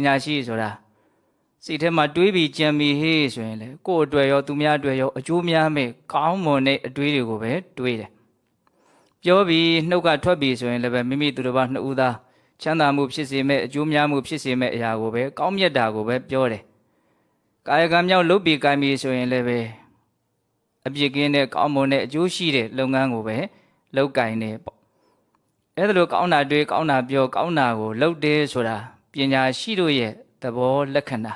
ညာရှိဆိုတာစိတ်ထဲမှာတွေးပြီးကြံပြီးဟေးဆိုရင်လေကိုယ့်အတွက်ရောသူများအတွက်ရောအကျိုးများမဲ့ကောင်းမွန်တဲ့အတွေးတွေကိုပဲတွေးတယ်ပြောပြီးနှုတ်ကထွက်ပြီးဆိုရင်လည်းပဲမိမိသူတစ်ပါးနှစ်ဦးသားချမ်းသာမှုဖြစ်စေမဲ့အကျိုးများမှုဖြစ်စေမဲ့အရာကိုပဲကောင်းမြတ်တာကိုပဲပြောတယ်ကာယကံမြောက်လုပ်ပြီးကိုင်းပြီးဆိုရင်လည်းပဲအပြစ်ကင်းတဲ့ကောင်းမွန်တဲ့အကျိုးရှိတဲ့လုပ်ငန်းကိုပဲလုပ်ကိုင်းနေပေါ့အဲ့ဒါလိုကောင်းတာတွေးကောင်းတာပြောကောင်းတာကိုလုပ်တယ်ဆိုတာပညာရှိတို့ရဲ့သဘောလက္ခဏာ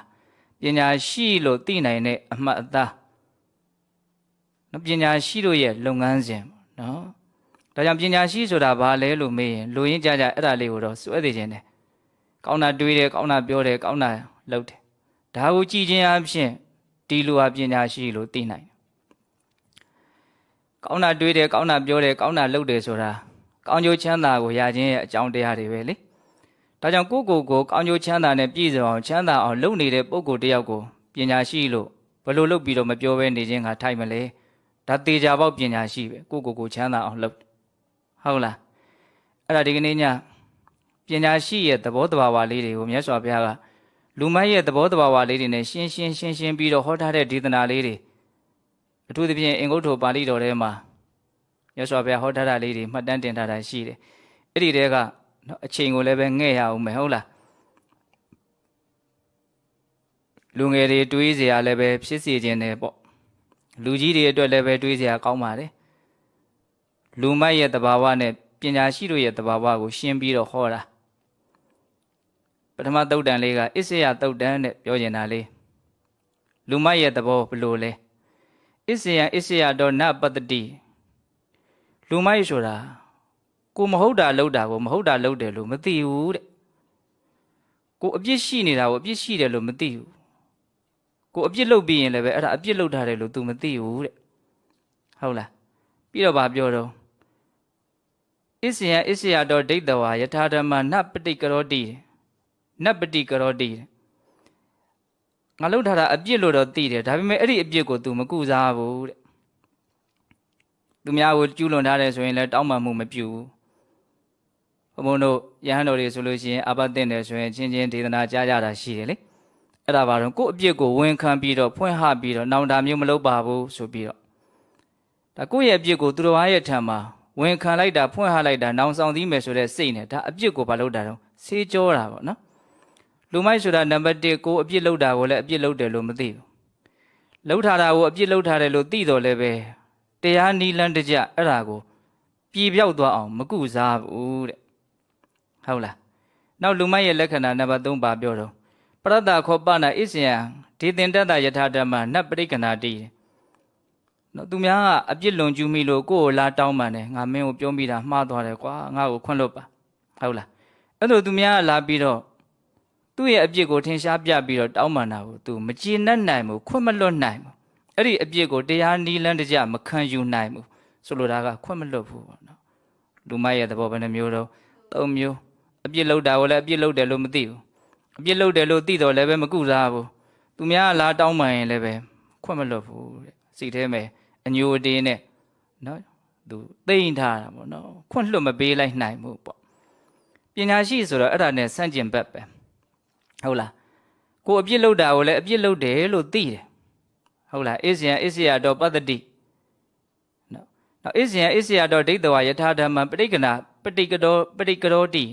ပညာရှိလို့သိနိုင်တဲ့အမှတ်အသားနော်ပညာရှိတို့ရဲ့လုပ်ငန်းစဉ်နော်ဒါကြောင့်ပညာရှိဆိုတာဘာလဲလို့မေးရင်လူရင်းကြကြအဲ့ဒါလေးကိုတော့စွဲသိခြင်းတယ်ကောင်းတာတွေးတယ်ကောင်းတာပြောတယ်ကောင်းတာလုပ်တယ်ဒါကိုကြည်ခြင်းအဖြစ်ဒီလူဟာပညာရှိလို့သိနိုင်တယ်ကောင်းတာတွေးတယ်ကောင်းတာပြောတယ်ကောင်းတာလုပ်တယ်ဆိုတာကောင်းကျိုးချမ်းသာကိုရခြင်းရဲ့အကြောင်းတရားတွေပဲလေဒါကြောင့်ကိုကောင်းကျိုးချမ်းသာနဲ့ပြည့်စုံအောင်ချမ်းသာအောင်လုပ်နေတဲ့ပုဂ္ဂိုလ်တယောက်ကိုပညာရှိလို့ဘယ်လိုလုပ်ပြီးတော့မပြောဘဲနေခြင်းကထိုက်မလဲဒါတေချာပေါက်ပညာရှိပဲကိုချမ်းသာအောင်လုပ်ဟုတ်လားအဲ့ဒါဒီကနေ့ညပညာရှိရဲ့သဘောတဘာဝလေးတွေကိုမြတ်စွာဘုရားကလူမိုက်ရဲ့သဘောတဘာဝလေးတွေနဲ့ရှင်းပြီးတော့ဟောထားတဲ့ဒေသနာလေးတွေအထူးသဖြင့်အင်္ဂုတ္တပါဠိတော်ထဲမှာမြတ်စွာဘုရားဟောထားတာလေးတွေမှတ်တမ်းတင်ထားတာရှိတယ်အဲ့ဒီတဲကနော်အချိန်ကိုလည်းပဲငဲ့ရအောင်မယ်ဟုတ်လားလူငယ်တွေတွေးเสียရလည်းပဲဖြစ်စေခြင်းနဲ့ပေါ့လူကြီးတွေအတွက်လည်းပဲတွေးเสียရကောင်းပါတယ်လူမိုက်ရဲ့တဘာဝနဲ့ပညာရှိတို့ရဲ့တဘာဝကိုရှင်းပြီးတော့ဟောတာပထမသုတ်တန်လေးကအစ္စယသုတ်တန်နဲ့ပြောကျင်တာလေးလူမိုက်ရဲ့သဘောဘယ်လိုလဲအစ္စယတော့နပတ္တိလူမိုက်ဆိုတာကိုမဟုတ်တာလုပ်တာကိုမဟုတ်တာလုပ်တယ်လို့မသိဘူးတဲ့ကိုအပြစ်ရှိနေတာကိုအပြစ်ရှိတယ်လို့မသိဘူးကိုအပြစ်လုပ်ပြီးရင်လည်းပဲအဲ့ဒါအပြစ်လုပ်ထားတယ်လို့ तू မသိဘူးတဲ့ဟုတ်လားပြီးတော့ဗာပြောတော့အစ္စယတော့ဒိဋ္ဌဝါယထာဓမ္မနပတိကရောတိနပတိကရောတိငါလုပ်ထားတာအပြစ်လို့တော့သိတယ်ဒါပေမဲ့အဲ့ဒီအပြစ်ကို तू မကုစားဘူးတဲ့သူများကိုကျူးလွန်ထားတယ်ဆိုရင်လည်းတောင်းပန်မှုမပြုဘူးဘုံတို့ယဟန်တော်တွေဆိုလို့ရှိရင်အဘတ်တင်တယ်ဆိုရင်ချင်းချင်းဒေသနာကြားကြတာရှိတယ်လေအဲ့ဒါဘာလို့ကိုယ့်အပြစ်ကိုဝန်ခံပြီးတော့ဖွင့်ဟပြီးတော့နောင်တမျိုးမလုပ်ပါဘူးဆိုပြီးတော့ဒါကိုယ့်ရဲ့အပြစ်ကိုသူတော်ဘာရဲ့ထံမှာဝန်ခံလိုက်တာဖွင့်ဟလိုက်တာနောင်ဆောင်သီးမယ်ဆိုတဲ့စိတ်နဲ့ဒါအပြစ်ကိုဘာလုပ်တာတော့ဆေးကြောတာပေါ့နော်လူမိုက်ဆိုတာနံပါတ်1ကိုအပြစ်လုပ်တာကိုလည်းအပြစ်လုပ်တယ်လို့မသိဘူးလုပ်ထားတာကိုအပြစ်လုပ်ထားတယ်လို့သိတော့လည်းပဲတရားနီလန်းတကြအဲ့ဒါကိုပြည်ပြောက်သွားအောင်မကုစားဘူးတဲ့ဟုတ်လားနောက်လူမိုက်ရဲ့လက္ခဏာနံပါတ်3ပါပြောတော့ပရတ္တခောပနာဣဇယံဒေသင်တတယထာဓမ္မနပရိကနာတိနော်သူများကအပြစ်လွန်ကျူးမိလို့ကိုယ့်ကိုလာတောင်းပန်တယ်ငါမင်းကိုပြောမိတာမှားသွားတယ်ကွာငါ့ကိုခွင့်လွတ်ပါဟုတ်လားအဲ့လိုသူများကလာပြီးတော့သူ့ရဲ့အပြစ်ကိုထင်ရှားပြပြီးတော့တောင်းပန်တာကိုသူမကျေနပ်နိုင်ဘူးခွင့်မလွတ်နိုင်ဘူးအဲ့ဒီအပြစ်ကိုတရားနီးလန်းတကြမခံယူနိုင်ဘူးဆိုလိုတာကခွင့်မလွတ်ဘူးပေါ့နော်လူမိုက်ရဲ့သဘောပဲနှမျိုးတော့3မျိုးအပြစ်လုပ်တာကိုလည်းအပြစ်လုပ်တယ်လို့မသိဘူးအပြစ်လုပ်တယ်လို့သိတော့လည်းပဲမကုစားဘူးသူများလာတောင်းပန်ရင်လည်းပဲခွင့်မလွတ်ဘူးတဲ့စိတ်ထဲမှာအညိုအတေးနဲ့နော်သူသိမ့်ထားတာပေါ့နော်ခွင့်လွတ်မပေးလိုက်နိုင်ဘူးပေါ့ပညာရှိဆိုတော့အဲ့ဒါနဲ့ဆန့်ကျင်ဘက်ပဲဟုတ်လားကိုအပြစ်လုပ်တာကိုလည်းအပြစ်လုပ်တယ်လို့သိတယ်ဟုတ်လားအစ္စယတော့ပတ္တိနော်အစ္စယတော့ဒိဋ္ဌဝါယထာဓမ္မပဋိကရောတိ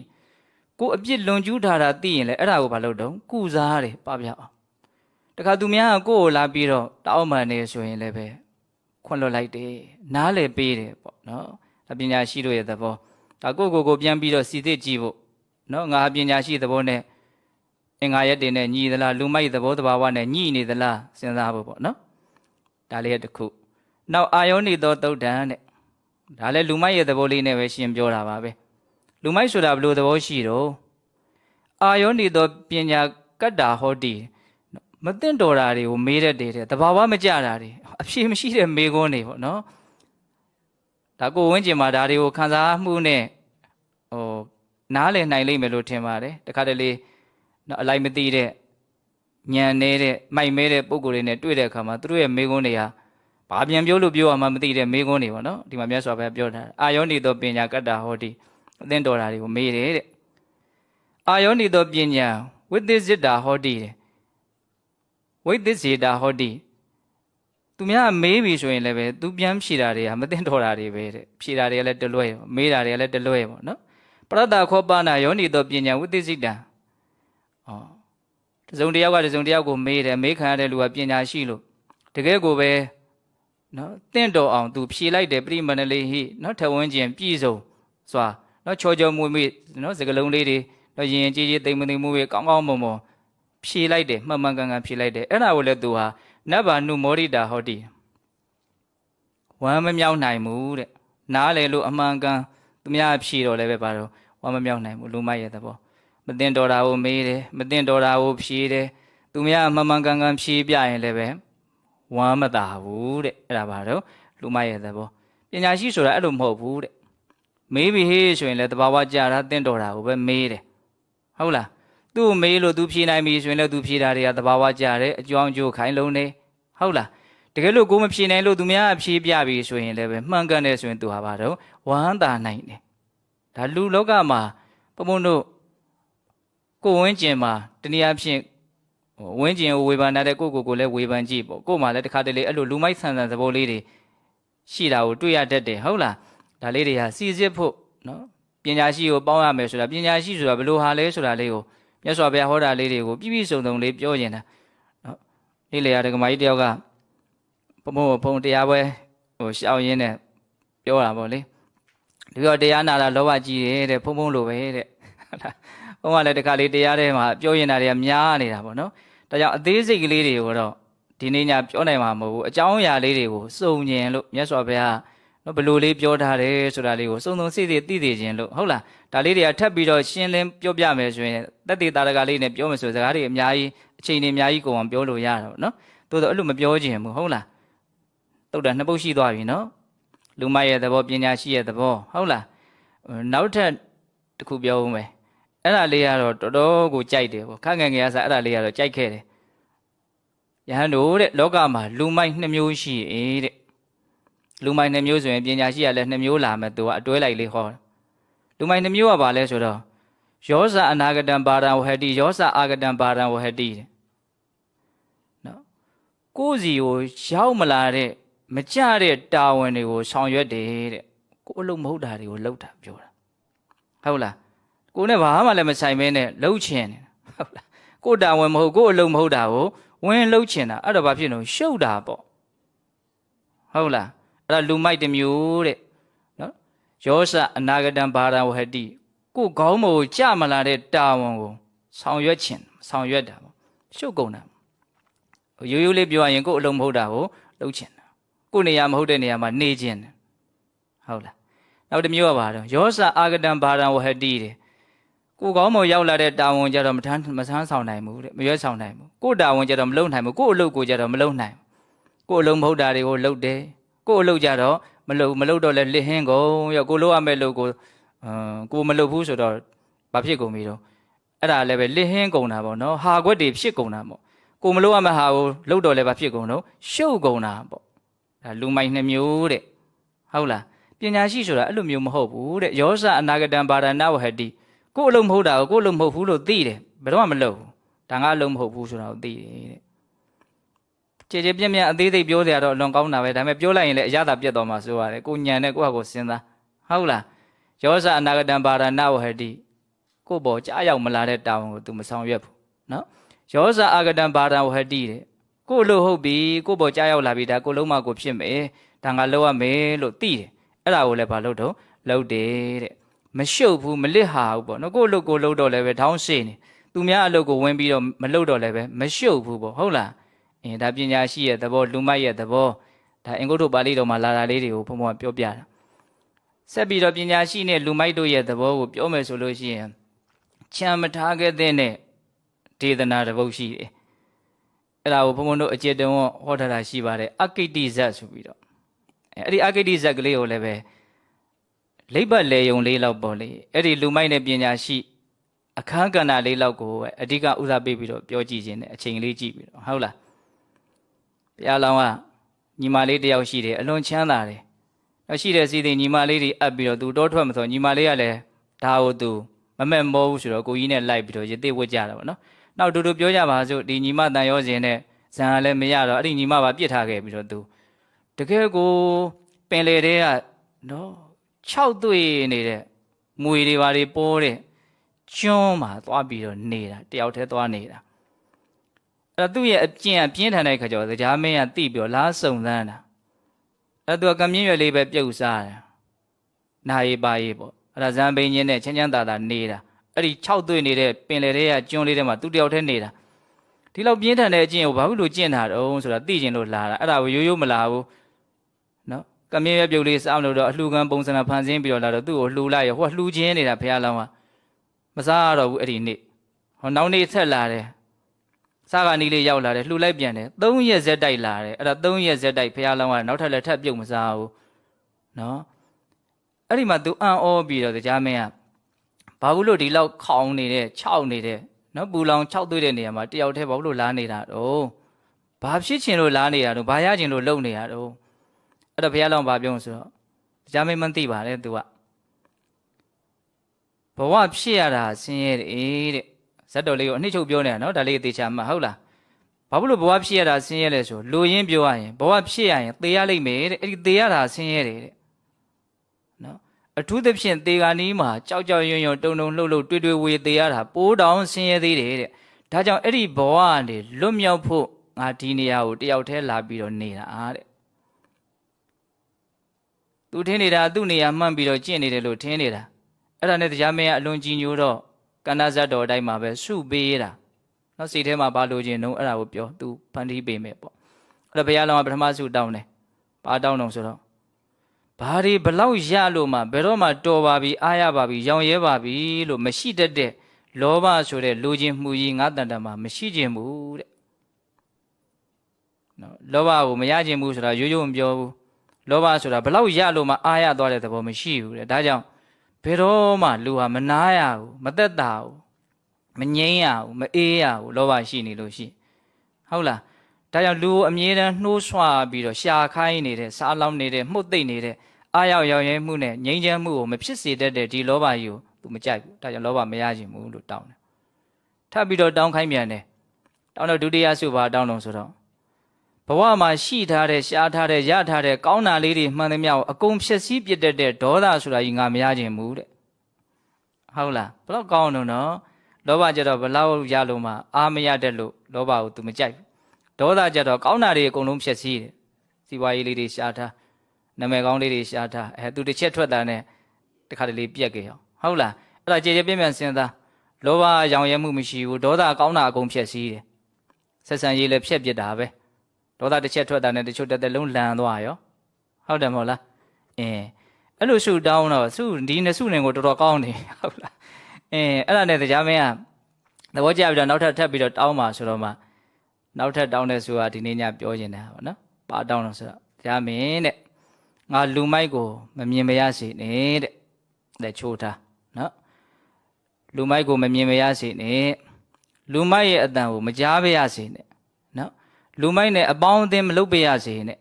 ကိုအပြစ်လွန်ကျူးထားတာသိရင်လည်းအဲ့ဒါကိုဘာလုပ်တော့ကုစားတယ်ပပြအောင်တခါသူများကကိုယ့်ကိုလာပြီးတော့တောင်းပန်နေဆိုရင်လည်းပဲခွင့်လွတ်လိုက်တယ်နားလည်းပေးတယ်ပေါ့နော်ဒါပညာရှိတို့ရဲ့သဘောဒါကိုပြန်ပြီးတော့စီစစ်ကြည့်ဖို့နော်ငါပညာရှိသဘောနဲ့အင်္ဂါရက်တွေနဲ့ညီသလားလူမိုက်သဘောတဘာဝနဲ့ညီနေသလားစဉ်းစားဖို့ပေါ့နော်ဒါလေးတစ်ခုနောက်အာယောနိသောသုတ်တံတဲ့ဒါလည်းလူမိုက်ရဲ့သဘောလေးနဲ့ပဲရှင်းပြောတာပါပဲလူမိုက်ဆိုတာဘယ်လိုသဘောရှိတော့အာယောနိသောပညာကတ္တာဟောတိမသိတော်တာတွေကိုမေးတတ်တယ်တဘာဝမကြတာတွေအဖြေမရှိတဲ့မေးခွန်းတွေပေါ့နော်ဒါကိုဝင်းကျင်မှာဒါတွေကိုခံစားမှုနဲ့နားလည်နိုင်လိမ့်မယ်လို့ထင်ပါတယ်တခါတလေနော်အလိုက်မသိတဲ့ညံနေတဲ့မိုက်မဲတဲ့ပုံကိုယ်တွေနဲ့တွေ့တဲ့အခါမှာသူတို့ရဲ့မေးခွန်းတွေဟာဘာပြန်ပြောလို့ပြောရမှမသိတဲ့မေးခွန်းတွေပေါ့နော်ဒီမှာမြတ်စွာဘုရားပြောထားအာယောနိသောပညာကတ္တာဟောတိအသင်တော်တာတွေကိုမေးတယ်တဲ့အာယောနိသောပညာ ဝိသေစိတာဟောတိတဲ့ဝိသေစေတာဟောတိသူများမေးပြီဆိုရင်လည်းပဲသူပြန်ဖြေတာတွေကမသိတော်တာတွေပဲတဲ့ဖြေတာတွေကလည်းတလွဲမေးတာတွေကလည်းတလွဲပေါ့နော်ပရတ္တခောပနာယောနိတောပညာဝိသေစိတံတစုံတယောက်ကတစုံတယောက်ကိုမေးတယ်မေးခံရတဲ့လူကပညာရှိလို့တကယ်ကိုပဲနော်တင့်တော်အောင်သူဖြေလိုက်တယ်ပရိမဏလေးဟိနော်ထဝန်းကျင်ပြည့်စုံစွာနော်ချောချောမွေ့မွေ့နော်စကလုံးလေးတွေနော်ရင်ကြီးကြီးတိမ်မသိမ်မွေ့မွေ့ကောင်းကောင်းမွန်မွန်ဖြေလိုက်တယ်မှန်မှန်ကန်ကန်ဖြေလိုက်တယ်အဲ့ဒါကိုလည်းသူဟာနဗ္ဗာနုမောရိတာဟောတိဝမ်းမမြောက်နိုင်ဘူးတဲ့နားလေလို့အမှန်ကန်သူများဖြေတော့လည်းပဲပါတော့ဝမ်းမမြောက်နိုင်ဘူးလူမိုက်ရဲ့သဘောမသိတော်တာကိုမေးတယ်မသိတော်တာကိုဖြေတယ်သူများအမှန်မှန်ကန်ကန်ဖြေပြရင်လည်းပဲဝမ်းမသာဘူးတဲ့အဲ့ဒါပါတော့လူမိုက်ရဲ့သဘောပညာရှိဆိုတာအဲ့လိုမဟုတ်ဘူးတဲ့မေးပြီးဟေးဆိုရင်လည်းတဘာဝကြတာသိတော်တာကိုပဲမေးတယ်ဟုတ်လားသူ့မေးလို့သူဖြေနိုင်ပြီဆိုရင်လည်းသူဖြေတာတွေကတဘာဝကြတယ်အကြောင်းအကျိုးခိုင်လုံးနေဟုတ်လားတကယ်လို့ကိုမဖြေနိုင်လို့သူများဖြေပြပြီဆိုရင်လည်းပဲမှန်ကန်တယ်ဆိုရင်သူဟာပါတော့ဝမ်းသာနိုင်တယ်ဒါလူလောကမှာဘုံဘုံတို့ကိုဝင်းကျင်မှာတနည်းအားဖြင့်ဝင်းကျင်ကိုဝေဖန်တဲ့ကိုလည်းဝေဖန်ကြည့်ပေါ့ကိုမှလည်းတခါတလေအဲ့လိုလူမိုက်ဆန်ဆန်သဘောလေးတွေရှိတာကိုတွေ့ရတတ်တယ်ဟုတ်လားဒါလေးတွေဟာစီစစ်ဖို့နော်ပညာရှိကိုပေါင်းရမယ်ဆိုတာပညာရှိဆိုတာဘယ်လိုဟာလဲဆိုတာလေးကိုမြတ်စွာဘုရားဟောတာလေးတွေကိုပြည့်ပြည့်စုံစုံလေးပြောရင်နော်နေ့လေရဒကမာကြီးတယောက်ကဘုံတရားပွဲရှောက်ရင်းနဲ့ပြောတာပေါ့လေဒီတော့တရားနာတာလောဘကြီးတယ်တဲ့ဘုံလိုပဲတဲ့ဘုံကလည်းတခါလေးတရားထဲမှာပြောရင်တာတွေကများနေတာပေါ့နော်ဒါကြောင့်အသေးစိတ်ကလေးတွေကိုတော့ဒီနေ့ညပြောနိုင်မှာမဟုတ်ဘူးအကြောင်းအရာလေးတွေကိုစုံညင်လို့မြတ်စွာဘုရားနော်ဘယ်လိုလေးပြောထားတယ်ဆိုတာလေးကိုစုံစုံစိတ်စိတ်သိသိခြင်းလို့ဟုတ်လားဒါလေးတွေကထပ်ပြီးတော့ရှင်းလင်းပြောပြမယ်ဆိုရင်တက်တေတာရကလေးနဲ့ပြောမယ်ဆိုစကားတွေအများကြီးအချိန်တွေအများကြီးကုန်အောင်ပြောလို့ရတာပေါ့နော်တိုးတော့အဲ့လိုမပြောခြင်းဘူးဟုတ်လားတုတ်တာနှစ်ပုတ်ရှိသွားပြီနော်လူမရဲ့သဘောပညာရှိရဲ့သဘောဟုတ်လားနောက်ထပ်တစ်ခုပြောဦးမယ်အဲ့ဒါလေးကတော့တော်တော်ကိုကြိုက်တယ်ပေါ့ခက်ငယ်ငယ်ကစားအဲ့ဒါလေးကတော့ကြိုက်ခဲ့တယ်ယဟန်တို့တဲ့လောကမှာလူမိုက်2မျိုးရှိတဲ့လူမိုက်2မျိုးဆိုရင်ပညာရှိရလဲ2မျိုးလာမယ်သူကအတွဲလိုက်လေးဟောလူမိုက်2မျိုးကဘာလဲဆိုတော့ယောဇအနာဂတံပါရံဝဟတိယောဇအာဂတံပါရံဝဟတိတဲ့နော်ကိုယ်စီကိုရောက်မလာတဲ့မကြတဲ့တာဝန်တွေကိုဆောင်ရွက်တယ်တဲ့ကိုယ်အလုပ်မဟုတ်တာတွေကိုလုပ်တာပြောတာဟုတ်လားကိုယ်နဲ့ဘာမှလည်းမဆိုင်မဲနဲ့လှုပ်ချင်တယ်ဟုတ်လားကိုယ်တာဝန်မဟုတ်ကိုယ်အလုပ်မဟုတ်တာကိုဝင်လှုပ်ချင်တာအဲ့တော့ဘာဖြစ်လို့ရှုပ်တာပေါ့ဟုတ်လားအဲ့ဒါလူမိုက်တစ်မျိုးတဲ့နော်ယောဇအနာဂတံဘာရံဝဟတိကိုယ်ခေါင်းမို့ကြမလာတဲ့တာဝန်ကိုဆောင်ရွက်ချင်ဆောင်ရွက်တာပေါ့ရှုပ်ကုန်တာရိုးရိုးလေးပြောရရင်ကိုယ်အလုံးမဟုတ်တာကိုလှုပ်ချင်တာကိုယ်နေရာမဟုတ်တဲ့နေရာမှာနေချင်တယ်ဟုတ်လားနောက်တစ်မျိုးကပါတော့ယောဇအာဂတံဘာရံဝဟတိတဲ့ကိုယ်ကောင်းမို့ရောက်လာတဲ့တာဝန်ကြတော့မဆန်းဆောင်နိုင်ဘူးတဲ့မရွေးဆောင်နိုင်ဘူးကိုယ်တာဝန်ကြတော့မလုပ်နိုင်ဘူးကိုယ်အလုပ်ကိုကြတော့မလုပ်နိုင်ဘူးကိုယ်အလုံးမဟုတ်တာတွေကိုလုပ်တယ်ကိုယ်အလုပ်ကြတော့မလုပ်တော့လဲလစ်ဟင်းကုန်ရောကိုယ်လုပ်ရမယ့်လုပ်ကိုမလုပ်ဘူးဆိုတော့ဘာဖြစ်ကုန်ပြီတော့အဲ့ဒါလည်းပဲလစ်ဟင်းကုန်တာပေါ့နော်ဟာခွက်တွေဖြစ်ကုန်တာပေါ့ကိုမလုပ်ရမယ့်ဟာကိုလုပ်တော့လဲဘာဖြစ်ကုန်တော့ရှုပ်ကုန်တာပေါ့ဒါလူမိုက်2မျိုးတဲ့ဟုတ်လားပညာရှိဆိုတာအဲ့လိုမျိုးမဟုတ်ဘူးတဲ့ယောဇအနာဂတံဘာရဏဝဟတိကိုယ်အလုံးမဟုတ်တာကိုကိုယ်အလုံးမဟုတ်ဘူးလို့သိတယ်ဘယ်တော့မှမလုပ်ဘူးဒါငါအလုံးမဟုတ်ဘူးဆိုတာကိုသိတယ်တဲ့ကြည်ပြင်းအသေးစိတ်ပြောစရာတော့အလွန်ကောင်းတာပဲဒါပေမဲ့ပြောလိုက်ရင်လည်းအရသာပြတ်သွားမှာဆိုရတယ်ကိုညံနဲ့ကိုယ့်ဟာကိုစဉ်းစားဟုတ်လားယောဇအနာဂတံဘာရဏဝဟတိကိုယ့်ဘောကြားရောက်မလာတဲ့တာဝန်ကို तू မဆောင်ရွက်ဘူးနော်ယောဇအာဂတံဘာရံဝဟတိတဲ့ကိုယ့်လို့ဟုတ်ပြီကိုယ့်ဘောကြားရောက်လာပြီဒါကိုလုံးမကိုဖြစ်မယ်ဒါငါလောက်ရမယ်လို့သိတယ်အဲ့ဒါကိုလည်းဘာလို့တော့လုပ်တယ်တဲ့မရှုပ်ဘူးမလစ်ဟာဘူးပေါ့နော်ကိုယ့်အလုပ်ကိုလုပ်တော့လည်းပဲထောင်းရှင်းနေသူများအလုပ်ကိုဝင်ပြီးတော့မလုပ်တော့လည်းပဲမရှုပ်ဘူးပေါ့ဟုတ်လားဒါပညာရှိရဲ့သဘောလူမိုက်ရဲ့သဘောဒါအင်္ဂုတ္တပါဠိတော်မှာလာတာလေးတွေကိုဘုံဘုံပြောပြတာဆက်ပြီးတော့ပညာရှိနဲ့လူမိုက်တို့ရဲ့သဘောကိုပြောမယ်ဆိုလို့ရှိရင်ချမ်းမထားခဲ့တဲ့ဒေသနာတစ်ပုဒ်ရှိတယ်အဲ့ဒါကိုဘုံဘုံတို့အကျေတုံးဟောထားတာရှိပါတယ်အကိတ္တိဇတ်ဆိုပြီးတော့အဲ့ဒီအကိတ္တိဇတ်ကလေးကိုလည်းပဲလိပ်ပတ်လေယုံလေးလောက်ပေါ့လေအဲ့ဒီလူမိုက်နဲ့ပညာရှိအခန်းကဏ္ဍလေးလောက်ကိုအဓိကဥစားပေးပြီးတော့ပြောကြည့်ခြင်းနဲ့အချိန်လေးကြည့်ပြီးတော့ဟုတ်လားဘုရားလောင်းကညီမလေးတယောက်ရှိတယ်အလွန်ချမ်းသာတယ်နောက်ရှိတဲ့စီးတဲ့ညီမလေးတွေအပ်ပြီးတော့သူတောထွက်မဆိုညီမလေးကလည်းဒါကိုသူမမက်မောဘူးဆိုတော့ကိုကြီးနဲ့လိုက်ပြီးတော့ရသေးဝတ်ကြတာပေါ့နော် နောက်တူပြောကြပါစို့ဒီညီမတန်ရောစင်နဲ့ဇံလည်းမရတော့အဲ့ဒီညီမပါပြစ်ထားခဲ့ပြီးတော့သူတကယ်ကိုပင်လေတဲ့ကနော်6သွေးနေတဲ့မွေတွေပါတွေပေါ်တဲ့ကျွန်းမှာသွားပြီးတော့နေတာတယောက်တည်းသွားနေတာအဲ့သူ့ရဲ့အကျင့်ပြင်းထန်တဲ့ခါကျတော့တရားမင်းကတိပြီးတော့လားစုံစမ်းတာအဲ့သူကကမြင့်ရွယ်လေးပဲပြုတ်စားတယ်နာရီပါရီပေါ့အဲ့ဒါဇံပိန်ချင်းနဲ့ချမ်းချမ်းသာသာနေတာအဲ့ဒီ6သွေးနေတဲ့ပင်လေတဲ့ကကျွန်းလေးထဲမှာသူတယောက်တည်းနေတာဒီလောက်ပြင်းထန်တဲ့အကျင့်ကိုဘာလို့လို့ကျင့်တာတုံးဆိုတာသိကျင်လို့လာတာအဲ့ဒါကိုရိုးရိုးမလာဘူးနော်ကမြင့်ရွယ်ပြုတ်လေးစားလို့တော့အလှကံပုံစံဖန်ဆင်းပြီးတော့လာတော့သူ့ကိုလှူလိုက်ရဟိုလှူချင်းနေတာဖះလောင်းကမစားတော့ဘူးအဲ့ဒီနေ့ဟောနောက်နေ့ဆက်လာတယ်စားကနီးလေးရောက်လာတယ်လှူလိုက်ပြန်တယ်3ရက်ဇက်တိုက်လာတယ်အဲ့ဒါ3ရက်ဇက်တိုက်ဖះလောင်းကနောက်ထပ်လည်းထပ်ပြုတ်မစားဘူးနော်အဲ့ဒီမှာ तू အံ့ဩပြီးတော့တရားမင်းကဘာဘူးလို့ဒီလောက်ခေါင်းနေတဲ့6နေတဲ့နော်ပူလောင်6သွေးတဲ့နေရာမှာတယောက်တည်းဘာလို့လားနေတာတော့ဘာဖြစ်ချင်လို့လားနေတာတော့ဘာရချင်လို့လုံနေတာတော့အဲ့တော့ဘုရားလောင်းဘာပြောဆိုတော့တရားမင်းမသိပါနဲ့ तू ကဘဝဖြစ်ရတာဆင်းရဲတယ်တဲ့ဇတ်တော်လေးကိုအနှစ်ချုပ်ပြောနေတာနော်ဒါလေးသေချာမှဟုတ်လားဘာလို့ဘဝဖြစ်ရတာဆင်းရဲလဲဆိုလူရင်းပြောရရင်ဘဝဖြစ်ရရင်သေရလိမ့်မယ်တဲ့အဲ့ဒီသေရတာဆင်းရဲတယ်တဲ့နော်အထူးသဖြင့်သေကနီးမှာကြောက်ကြောက်ရွံ့ရွံ့တုံတုံလှုပ်လှုပ်တွေ့တွေ့ဝေသေရတာပိုးတောင်ဆင်းရဲသေးတယ်တဲ့ဒါကြောင့်အဲ့ဒီဘဝကနေလွတ်မြောက်ဖို့ငါဒီနေရာကိုတယောက်တည်းလာပြီးတော့နေတာတဲ့သူထင်းနေတာသူ့နေရာမှန်ပြီးတော့ကျင့်နေတယ်လို့ထင်းနေတာအဲ့ဒါနဲ့တရားမင်းကအလွန်ကြီးညိုတော့ကန္နာဇတ်တော်အတိုင်းမှာပဲစုပေးတာနော်စိတ်ထဲမှာဘာလို့ခြင်းတော့အဲ့ဒါကိုပြောသူဖန်တီးပေးမယ်ပေါ့အဲ့တော့ဘုရားလောင်းကပထမစုတောင်းတယ်ဘာတောင်းတော့ဆိုတော့ဘာတွေဘလောက်ရလို့မှဘယ်တော့မှတော်ပါပြီအားရပါပြီရောင်ရဲပါပြီလို့မရှိတတ်တဲ့လောဘဆိုတဲ့လူချင်းမှုကြီးငါတန်တမှာမရှိခြင်းဘူးတဲ့နော်လောဘကိုမရခြင်းဘူးဆိုတာရိုးရိုးမပြောဘူးလောဘဆိုတာဘလောက်ရလို့မှအားရသွားတဲ့သဘောမရှိဘူးတဲ့ဒါကြောင့်ဘယ်တော့မှလူဟာမနာရဘူးမသက်သာဘူးမငြိမ်းရဘူးမအေးရဘူးလောဘရှိနေလို့ရှိဟုတ်လားဒါကြောင့်လူအမြဲတမ်းနှိုးဆွပြီးတော့ရှာခိုင်းနေတဲ့စားလောင်းနေတဲ့မှုတ်သိမ့်နေတဲ့အားရောက်ရောက်ရဲမှုနဲ့ငြိမ်းချမ်းမှုကိုမဖြစ်စေတတ်တဲ့ဒီလောဘကြီးကိုသူမကြိုက်ဘူးဒါကြောင့်လောဘမရခြင်းဘူးလို့တောင်းတယ်ထပ်ပြီးတော့တောင်းခိုင်းပြန်တယ်တောင်းတော့ဒုတိယစုပါတောင်းတော့ဆိုတော့ဘဝမှာရှိထားတဲ့ရှားထားတဲ့ရထားတဲ့ကောင်းတာလေးတွေမှန်သမျှကိုအကုန်ဖြည့်ဆည်းပြစ်တတ်တဲ့ဒေါသဆိုတာကြီးငါမရခြင်းဘူးတဲ့ဟုတ်လားဘလောက်ကောင်းတော့နော်လောဘကြတော့ဘလောက်ရလို့မှအားမရတတ်လို့လောဘကို तू မကြိုက်ဘူးဒေါသကြတော့ကောင်းတာတွေအကုန်လုံးဖြည့်ဆည်းတယ်စီပွားရေးလေးတွေရှားထားနာမည်ကောင်းလေးတွေရှားထားသူတစ်ချက်ထွက်တာနဲ့တခါတလေပြက်ကြရောဟုတ်လားအဲ့ဒါကြည်ကြပြင်းပြန်စဉ်းစားလောဘရောင်ရဲမှုမရှိဘူးဒေါသကောင်းတာအကုန်ဖြည့်ဆည်းတယ်ဆက်ဆံရေးလည်းဖြည့်ပြစ်တာပဲဒေါသတစ်ချက်ထွက်တာနဲ့တချို့တက်လုံးလန်သွားရောဟုတ်တယ်မဟုတ်လားအဲ့လိုရှုတောင်းတော့ဒီနှစ်စုနေကိုတော်တော်ကောင်းတယ်ဟုတ်လားအဲ့ဒါနဲ့တရားမင်းကသဘောကျပြီးတော့နောက်ထပ်ထပ်ပြီးတော့တောင်းပါဆိုတော့မှနောက်ထပ်တောင်းတဲ့ဆိုတာဒီနေ့ညပြောနေတာပေါ့နော်ပါတောင်းတော့ဆိုတော့တရားမင်းတဲ့ငါလူမိုက်ကိုမမြင်မရစေနဲ့တဲ့လက်ချိုးထားနော်လူမိုက်ကိုမမြင်မရစေနဲ့လူမိုက်ရဲ့အတန်ကိုမကြားပါရစေနဲ့နော်လူမိုက်နဲ့အပေါင်းအသင်းမလုပ်ပါရစေနဲ့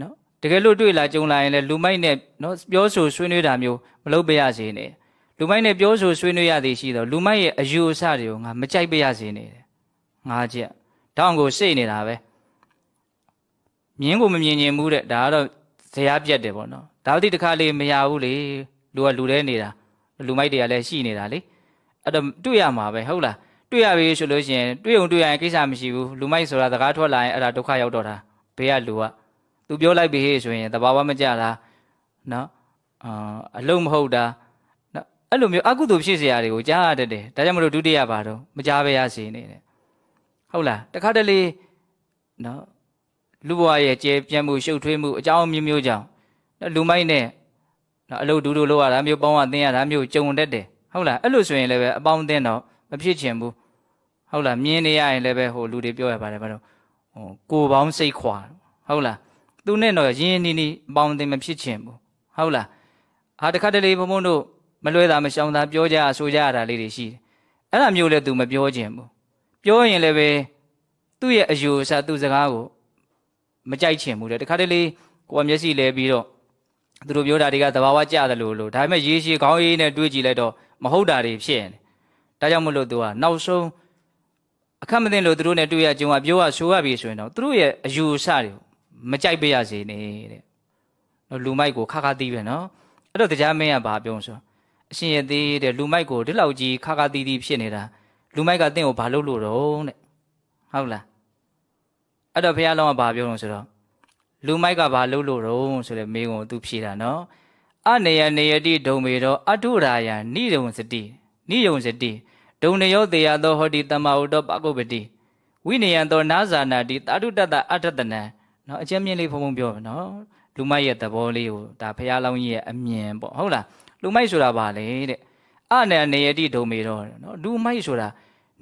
နော်တကယ်လို့တွေ့လာကြုံလာရင်လည်းလူမိုက်နဲ့နော်ပြောဆိုဆွေးနွေးတာမျိုးမလုပ်ပါရစေနဲ့လူမိုက်နဲ့ပြောဆိုဆွေးနွေးရသည်ရှိတော့လူမိုက်ရဲ့အယူအဆတွေကိုငါမကြိုက်ပါရစေနဲ့ငါချက်တောင်းကိုစိတ်နေတာပဲမြင်းကိုမမြင်ခြင်းဘူးတဲ့ဒါကတော့ဇရာပြတ်တယ်ပေါ့နော်ဒါတိတခါလေးမရဘူးလေလူကလူထဲနေတာလူမိုက်တွေကလည်းရှိနေတာလေအဲ့တော့တွေ့ရမှာပဲဟုတ်လားတွေ့ရပြီဆိုလို့ရှိရင်တွေ့ုံတွေ့ရရင်ကိစ္စမရှိဘူးလူမိုက်ဆိုတာစကားထွက်လာရင်အဲ့ဒါဒုက္ခရောက်တော့တာဘေးကလူကသူပြောလိုက်ပြီဟေ့ဆိုရင်တဘာဝမကြတာနော်အလုံးမဟုတ်တာနော်အဲ့လိုမျိုးအကုသိုလ်ဖြစ်เสียတွေကိုကြားရတတ်တယ်ဒါကြောင့်မလို့ဒုတိယပါတော့မကြားပါရစေနဲ့တဲ့ဟုတ်လားတခါတလေနော်လူဘဝရဲ့ကျေပြန့်မှုရှုပ်ထွေးမှုအကြောင်းမျိုးမျိုးကြောင့်လူမိုက်နဲ့နော်အလုပ်ဒူးလို့လောက်ရတာမျိုးပေါင်းအသင်းရတာမျိုးကြုံတတ်တယ်ဟုတ်လားအဲ့လိုဆိုရင်လည်းပဲအပေါင်းအသင်းတော့မဖြစ်ချင်ဘူးဟုတ်လားမြင်နေရရင်လည်းပဲဟိုလူတွေပြောရပါတယ်ဘာလို့ကိုပေါင်းစိတ်ခွာဟုတ်လားသူနဲ့တော့ရင်းနေနေအပေါင်းအသင်းမဖြစ်ချင်ဘူးဟုတ်လားတခါတလေဘုံဘုံတို့မလွဲတာမရှောင်တာပြောကြဆိုကြရတာလေးတွေရှိတယ်အဲ့ဒါမျိုးလည်း तू မပြောချင်ဘူးပြောရင်လည်းပဲသူ့ရဲ့အယူအဆသူ့စကားကိုမကြိုက်ချင်ဘူးလေတခါတလေကိုယ်မျက်စိလဲပြီးတော့သူတို့ပြောတာတွေကသဘာဝကျတယ်လို့ဒါပေမဲ့ရေရှည်ခေါင်းအေးနဲ့တွေးကြည့်လိုက်တော့မဟုတ်တာတွေဖြစ်နေဒါကြောင့်မလို့ तू ကနောက်ဆုံး အခက်မသိလို့သူတို့နဲ့တွေ့ရကြုံကပြောရဆိုရပြီဆိုရင်တော့သူတို့ရဲ့အယူအဆတွေမကြိုက်ပေးရစေနဲ့တဲ့လူမိုက်ကိုခါခါသီးပဲနော်အဲ့တော့တရားမင်းကဘာပြောဆိုအရှင်ရသေးတဲ့လူမိုက်ကိုဒီလောက်ကြီးခါခါသီးသီးဖြစ်နေတာလူမိုက်ကတင့်ကိုဘာလုပ်လို့တော့တဲ့ဟုတ်လားအဲ့တော့ဘုရားလောင်းကဘာပြောလို့ဆိုတော့လူမိုက်ကဘာလုပ်လို့တော့ဆိုတဲ့မေးခွန်းကိုသူဖြေတာနော်အနေယနေယတိဒုံမေတော့အထုရာယနိယုံစတိနိယုံစတိဒုံနယောတေယသောဟောတိတမဟုတောပကုပ္ပတိဝိနယံသောနာဇာနာတိတာတုတ္တအထတနံနော်အကျဉ်းမြင့်လေးဖုံဖုံပြောမယ်နော်လူမိုက်ရဲ့သဘောလေးကိုဒါဘုရားလောင်းကြီးရဲ့အမြင်ပေါ့ဟုတ်လားလူမိုက်ဆိုတာဘာလဲတဲ့အနေယနေယတိဒုံမေတော့နော်လူမိုက်ဆိုတ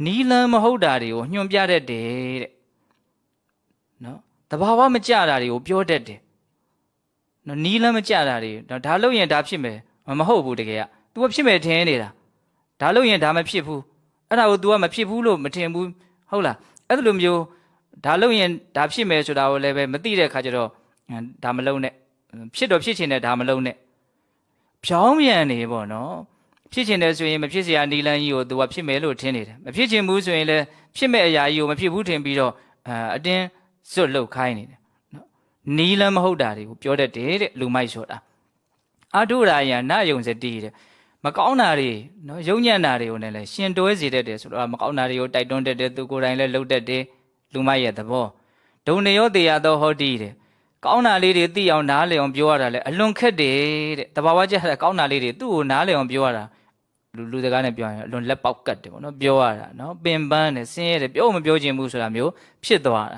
ာနီလန်းမဟုတ်တာတွေကိုညွှန်ပြတတ်တယ်တဲ့နော်တဘာဝမကြတာတွေကိုပြောတတ်တယ်နော်နီလန်းမကြတာတွေဒါလို့ရင်ဒါဖြစ်မယ်မဟုတ်ဘူးတကယ်က तू ဖြစ်မယ်ထင်နေတာဒါလို့ရင်ဒါမဖြစ်ဘူးအဲ့ဒါကို तू ကမဖြစ်ဘူးလို့မထင်ဘူးဟုတ်လားအဲ့လိုမျိုးဒါလို့ရင်ဒါဖြစ်မယ်ဆိုတာကိုလည်းပဲမသိတဲ့အခါကျတော့ဒါမလုံးနဲ့ဖြစ်တော့ဖြစ်ချင်တဲ့ဒါမလုံးနဲ့ဖြောင်းပြန်နေပေါ့နော်ဖြစ်ချင်တယ်ဆိုရင်မဖြစ်เสียနီလန်းကြီးကို तू ကဖြစ်မယ်လို့ထင်နေတယ်မဖြစ်ချင်ဘူးဆိုရင်လည်းဖြစ်မဲ့အရာကြီးကိုမဖြစ်ဘူးထင်ပြီးတော့အတင်းစွတ်လုတ်ခိုင်းနေတယ်နော်နီလန်းမဟုတ်တာတွေကိုပြောတတ်တယ်တဲ့လူမိုက်ဆိုတာအထုရာယနယုံစတိတဲ့မကောင်းတာတွေနော်ယုံညံ့တာတွေကိုလည်းရှင်တွဲစေတတ်တယ်ဆိုတော့မကောင်းတာတွေကိုတိုက်တွန်းတတ်တယ်သူကိုယ်တိုင်လည်းလှုပ်တတ်တယ်လူမိုက်ရဲ့သဘောဒုံနေယောတေယသောဟောတိတဲ့ကောင်းတာလေးတွေသိအောင်နားလည်အောင်ပြောရတာလေအလွန်ခက်တယ်တဲ့တဘာဝကျတဲ့ကောင်းတာလေးတွေသူ့ကိုနားလည်အောင်ပြောရတာလူစကားနဲ့ပြောရင်အလွန်လက်ပေါက်ကတ်တယ်ပေါ့နော်ပြောရတာနော်ပင်ပန်းတယ်ဆင်းရဲတယ်ပြောမပြောချင်ဘူးဆိုတာမျိုးဖြစ်သွားတ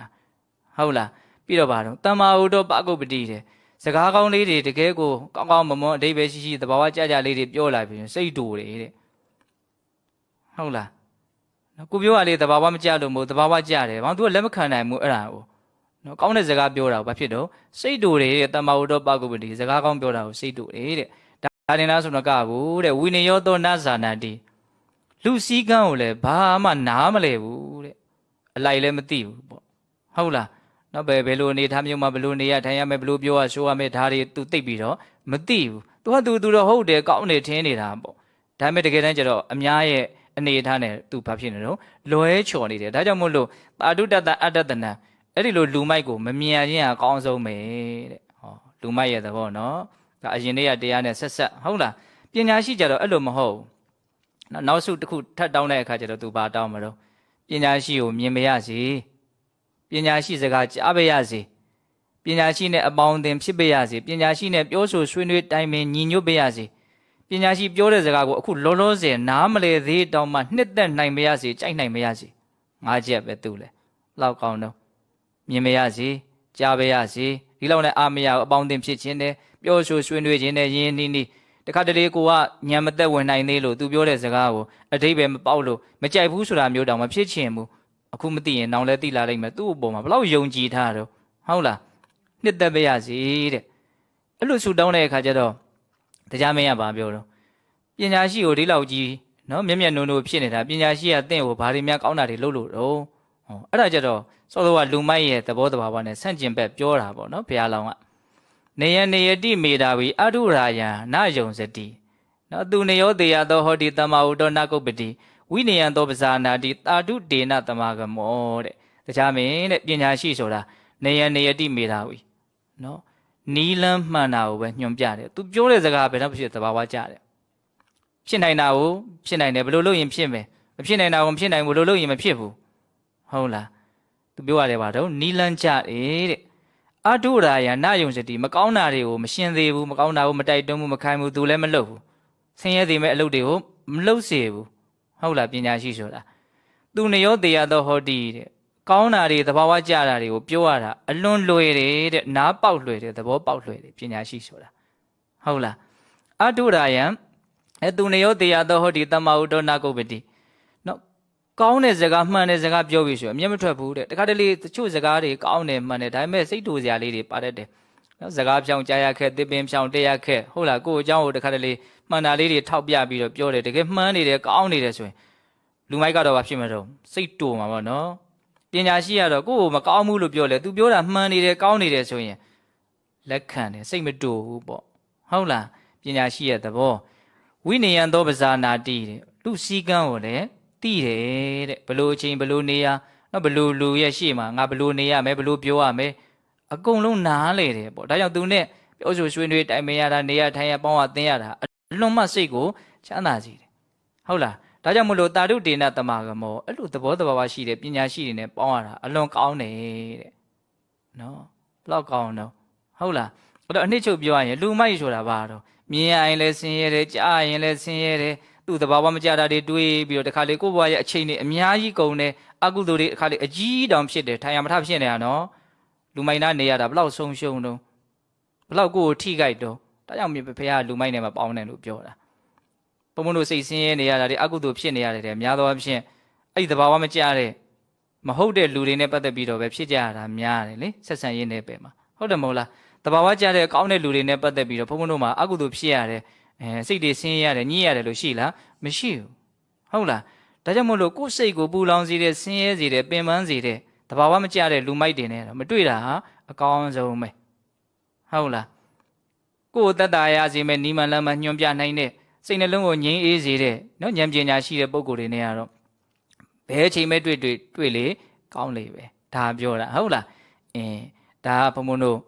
ာဟုတ်လားပြီးတော့ဗါတော့တမ္မာဟုတောပကုပ္ပတိတဲ့စကားကောင်းလေးတွေတကယ်ကိုကောင်းကောင်းမွန်မွန်အဓိပ္ပာယ်ရှိရှိသဘာဝကြကြလေးတွေပြောလာပြီးစိတ်တူတယ်တဲ့ဟုတ်လားနော်ကိုပြောရလေသဘာဝမကြလို့မဟုတ်သဘာဝကြတယ်ဘာသူကလက်မခံနိုင်ဘူးအဲ့ဒါကိုနော်ကောင်းတဲ့စကားပြောတာကိုဘာဖြစ်တော့စိတ်တူတယ်တဲ့တမ္မာဟုတောပကုပ္ပတိစကားကောင်းပြောတာကိုစိတ်တူတယ်တဲ့ဒါတင်လားဆိုတော့ကဘူးတဲ့ဝိနယောသောနဇာနာတိလူစည်းကမ်းကိုလည်းဘာမှနားမလဲဘူးတဲ့အလိုက်လည်းမသိဘူးပေါ့ဟုတ်လားနော်ဘယ်လိုအနေထားမျိုးမှာဘယ်လိုနေရထိုင်ရမယ်ဘယ်လိုပြောရဆိုရမယ်ဒါတွေသူသိပြီးတော့မသိဘူးသူတော့ဟုတ်တယ်ကောင်းတယ်ထင်နေတာပေါ့ဒါပေမဲ့တကယ်တမ်းကျတော့အများရဲ့အနေထားနဲ့သူဘာဖြစ်နေတော့လွဲချော်နေတယ်ဒါကြောင့်မို့လို့တာတုတ္တအတ္တတနံအဲ့ဒီလိုလူမိုက်ကိုမမြင်ခြင်းအကောင်းဆုံးပဲတဲ့ဟောလူမိုက်ရဲ့သဘောနော်ဒါအရင်တည်းကတရားနဲ့ဆက်ဟုတ်လားပညာရှိကြတော့အဲ့လိုမဟုတ်ဘူးနောက်စုတစ်ခုထပ်တောင်းတဲ့အခါကျတော့သူဘာတောင်းမလို့ပညာရှိကိုမြင်မရစေပညာရှိစကားကြားပါရစေပညာရှိနဲ့အပေါင်းအသင်းဖြစ်ပါရစေပညာရှိနဲ့ပြောဆိုဆွေးနွေးတိုင်ပင်ညီညွတ်ပါရစေပညာရှိပြောတဲ့စကားကိုအခုလောလောဆယ်နားမလည်သေးတောင်မှနှစ်သက်နိုင်ပါရစေကြိုက်နိုင်ပါရစေငါးချက်ပဲသူ့လေလောက်ကောင်းတော့မြင်ပါရစေကြားပါရစေဒီလောက်နဲ့အာမရအပေါင်းအသင်းဖြစ်ခြင်းနဲ့ပြောဆိုဆွေးနွေးခြင်းနဲ့ယဉ်နီးနီးတခါတလေကိုကညံမသက်ဝင်နိုင်သေးလို့သူပြောတဲ့စကားကိုအတိတ်ပဲမပေါက်လို့မကြိုက်ဘူးဆိုတာမျိုးတောင်မဖြစ်ချင်ဘူးအခုမသိရင်နောင်လည်းသိလာလိမ့်မယ်သူ့အပေါ်မှာဘလောက်ယုံကြည်ထားတော့ဟုတ်လားနှစ်သက်ပါရစေတဲ့အဲ့လိုဆူတောင်းတဲ့အခါကျတော့တရားမင်းကဘာပြောတော့ပညာရှိကိုဒီလောက်ကြီးနော်မျက်မျက်နှုံနှုံဖြစ်နေတာပညာရှိကတင့်ကိုဘာတွေများကောင်းတာတွေလုပ်လို့တော့အဲ့ဒါကြတော့စောစောကလူမိုက်ရဲ့သဘောတဘာဝနဲ့ဆန့်ကျင်ဘက်ပြောတာပေါ့နော်ဘုရားလောင်းကနေယနေယတိမေတာဝီအထုရာယံနယုံစတိနော်သူနေယောတေယသောဟောတိတမ္မာဟုတောနကုပ္ပတိဝိနယံသောပဇာနာတိတာတုဒေနတမဂမောတဲ့တရားမင်းတဲ့ပညာရှိဆိုတာနေယနေယတိမေတာဝီနော်နီလန်းမှန်တာကိုပဲညွှန်ပြတယ်သူပြောတဲ့စကားဘယ်တော့ဖြစ်သဘာဝကြတယ်ဖြစ်နိုင်တာကိုဖြစ်နိုင်တယ်ဘယ်လိုလုပ်ရင်ဖြစ်မယ်မဖြစ်နိုင်တာကိုမဖြစ်နိုင်ဘူးဘယ်လိုလုပ်ရင်မဖြစ်ဘူးဟုတ်လားသူပြောရတယ်ဗါတော့နီလန်းကြတယ်တဲ့အထုရာယနယုံစတိမကောင်းတာတွေကိုမရှင်းသေးဘူးမကောင်းတာကိုမတိုက်တွန်းဘူးမခိုင်းဘူးသူလည်းမလုပ်ဘူးဆင်းရဲသေးမဲ့အလုပ်တွေကိုမလုပ်စေဘူးဟုတ်လားပညာရှိဆိုတာသူနေရောတရားတော်ဟောတိတဲ့ကောင်းတာတွေသဘာဝကြတာတွေကိုပြောရတာအလွန်လွယ်တယ်တဲ့နားပေါက်လွယ်တယ်သဘောပေါက်လွယ်တယ်ပညာရှိဆိုတာဟုတ်လားအထုရာယသူနေရောတရားတော်ဟောတိတမ္မာဟုတောနကုပ္ပတိနော်ကောင်းတဲ့စကားမှန်တဲ့စကားပြောပြီးဆိုအမျက်မထွက်ဘူးတဲ့တခါတလေတချို့စကားတွေကောင်းတယ်မှန်တယ်ဒါပေမဲ့စိတ်တူစရာလေးတွေပါတတ်တယ်နော်စကားဖြောင်းကြားရခဲ့တစ်ပင်ဖြောင်းတက်ရခဲ့ဟုတ်လားကိုယ့်အကြောင်းကိုတခါတလေမှန်တာလေးတွေထောက်ပြပြီးတော့ပြောတယ်တကယ်မှန်နေတယ်ကောင်းနေတယ်ဆိုရင်လူမိုက်ကတော့ဘာဖြစ်မှာတော့စိတ်တူမှာပေါ့နော်ပညာရှိကတော့ကိုယ့်ကိုမကောင်းဘူးလို့ပြောလေသူပြောတာမှန်နေတယ်ကောင်းနေတယ်ဆိုရင်လက်ခံတယ်စိတ်မတူဘူးပေါ့ဟုတ်လား ပညာရှိရဲ့သဘောဝိနယံသောပဇာနာတိတဲ့လူစည်းကမ်းကိုလည်း သိတယ်တဲ့ဘလို့အချိန်ဘလို့နေရနော်ဘလို့လူရဲ့ရှေ့မှာငါဘလို့နေရမယ်ဘလို့ပြောရမယ်အကုန်လုံးနားလေတယ်ပေါ့ဒါကြောင့်သူနဲ့ပြောဆိုဆွေးနွေးတိုင်ပင်ရတာနေရထိုင်ရပေါင်းရသင်ရတာအလွန်မှစိတ်ကိုချမ်းသာစေတယ်ဟုတ်လားဒါကြောင့်မလို့တာရုဒေနတမကမောအဲ့လိုသဘောတဘာဝရှိတယ်ပညာရှိတွေနဲ့ပေါင်းရတာအလွန်ကောင်းတယ်တဲ့နော်ဘလောက်ကောင်းတော့ဟုတ်လားအဲ့တော့အနှစ်ချုပ်ပြောရရင်လူမိုက်ဆိုတာဘာတော့မြင်ရရင်လည်းဆင်းရဲတယ်ကြားရင်လည်းဆင်းရဲတယ်သူ့သဘာဝမကြတာတွေတွေးပြီးတော့တခါလေကိုယ့်ဘဝရဲ့အချိန်တွေအများကြီးကုန်တယ်အကုသိုလ်တွေအခါလေအကြီးတောင်ဖြစ်တယ်ထိုင်ရမထဖြစ်နေတာနော်လူမိုက်နာနေရတာဘလောက်ဆုံးရှုံးတော့ဘလောက်ကိုယ်ထိကြိုက်တော့ဒါကြောင့်ဘုရားလူမိုက်နဲ့မပေါင်းနဲ့လို့ပြောတာဘုံဘုံတို့စိတ်ဆင်းရဲနေရတာတွေအကုသိုလ်ဖြစ်နေရတယ်တဲ့များသောအားဖြင့်အဲ့ဒီသဘာဝမကြတဲ့မဟုတ်တဲ့လူတွေနဲ့ပတ်သက်ပြီးတော့ပဲဖြစ်ကြရတာများတယ်လေဆက်ဆံရေးနယ်ပယ်မှာဟုတ်တယ်မဟုတ်လားတဘာဝကြတဲ့ကောင်းတဲ့လူတွေနဲ့ပတ်သက်ပြီးတော့ဘုံဘုံတို့မှာအကုသိုလ်ဖြစ်ရတယ်စိတ်တွေဆင်းရဲရတယ်ညှိရတယ်လို့ရှိလားမရှိဘူးဟုတ်လားဒါကြောင့်မို့လို့ကိုယ်စိတ်ကိုပူလောင်စေတဲ့ဆင်းရဲစေတဲ့ပင်ပန်းစေတဲ့တဘာဝမကြတဲ့လူမိုက်တွေနဲ့တော့မတွေ့တာဟာအကောင်းဆုံးပဲဟုတ်လားကိုယ်တတ်တာရစေမဲ့နီမန်လမ်းမှာညွှန်ပြနိုင်တဲ့စိတ်နှလုံးကိုငြိမ်းအေးစေတဲ့နော်ဉာဏ်ပညာရှိတဲ့ပုံကိုယ်တွေနဲ့ကတော့ဘယ်အချိန်မဲ့တွေ့လေကောင်းလေပဲဒါပြောတာဟုတ်လားဒါကဘုံဘုံတို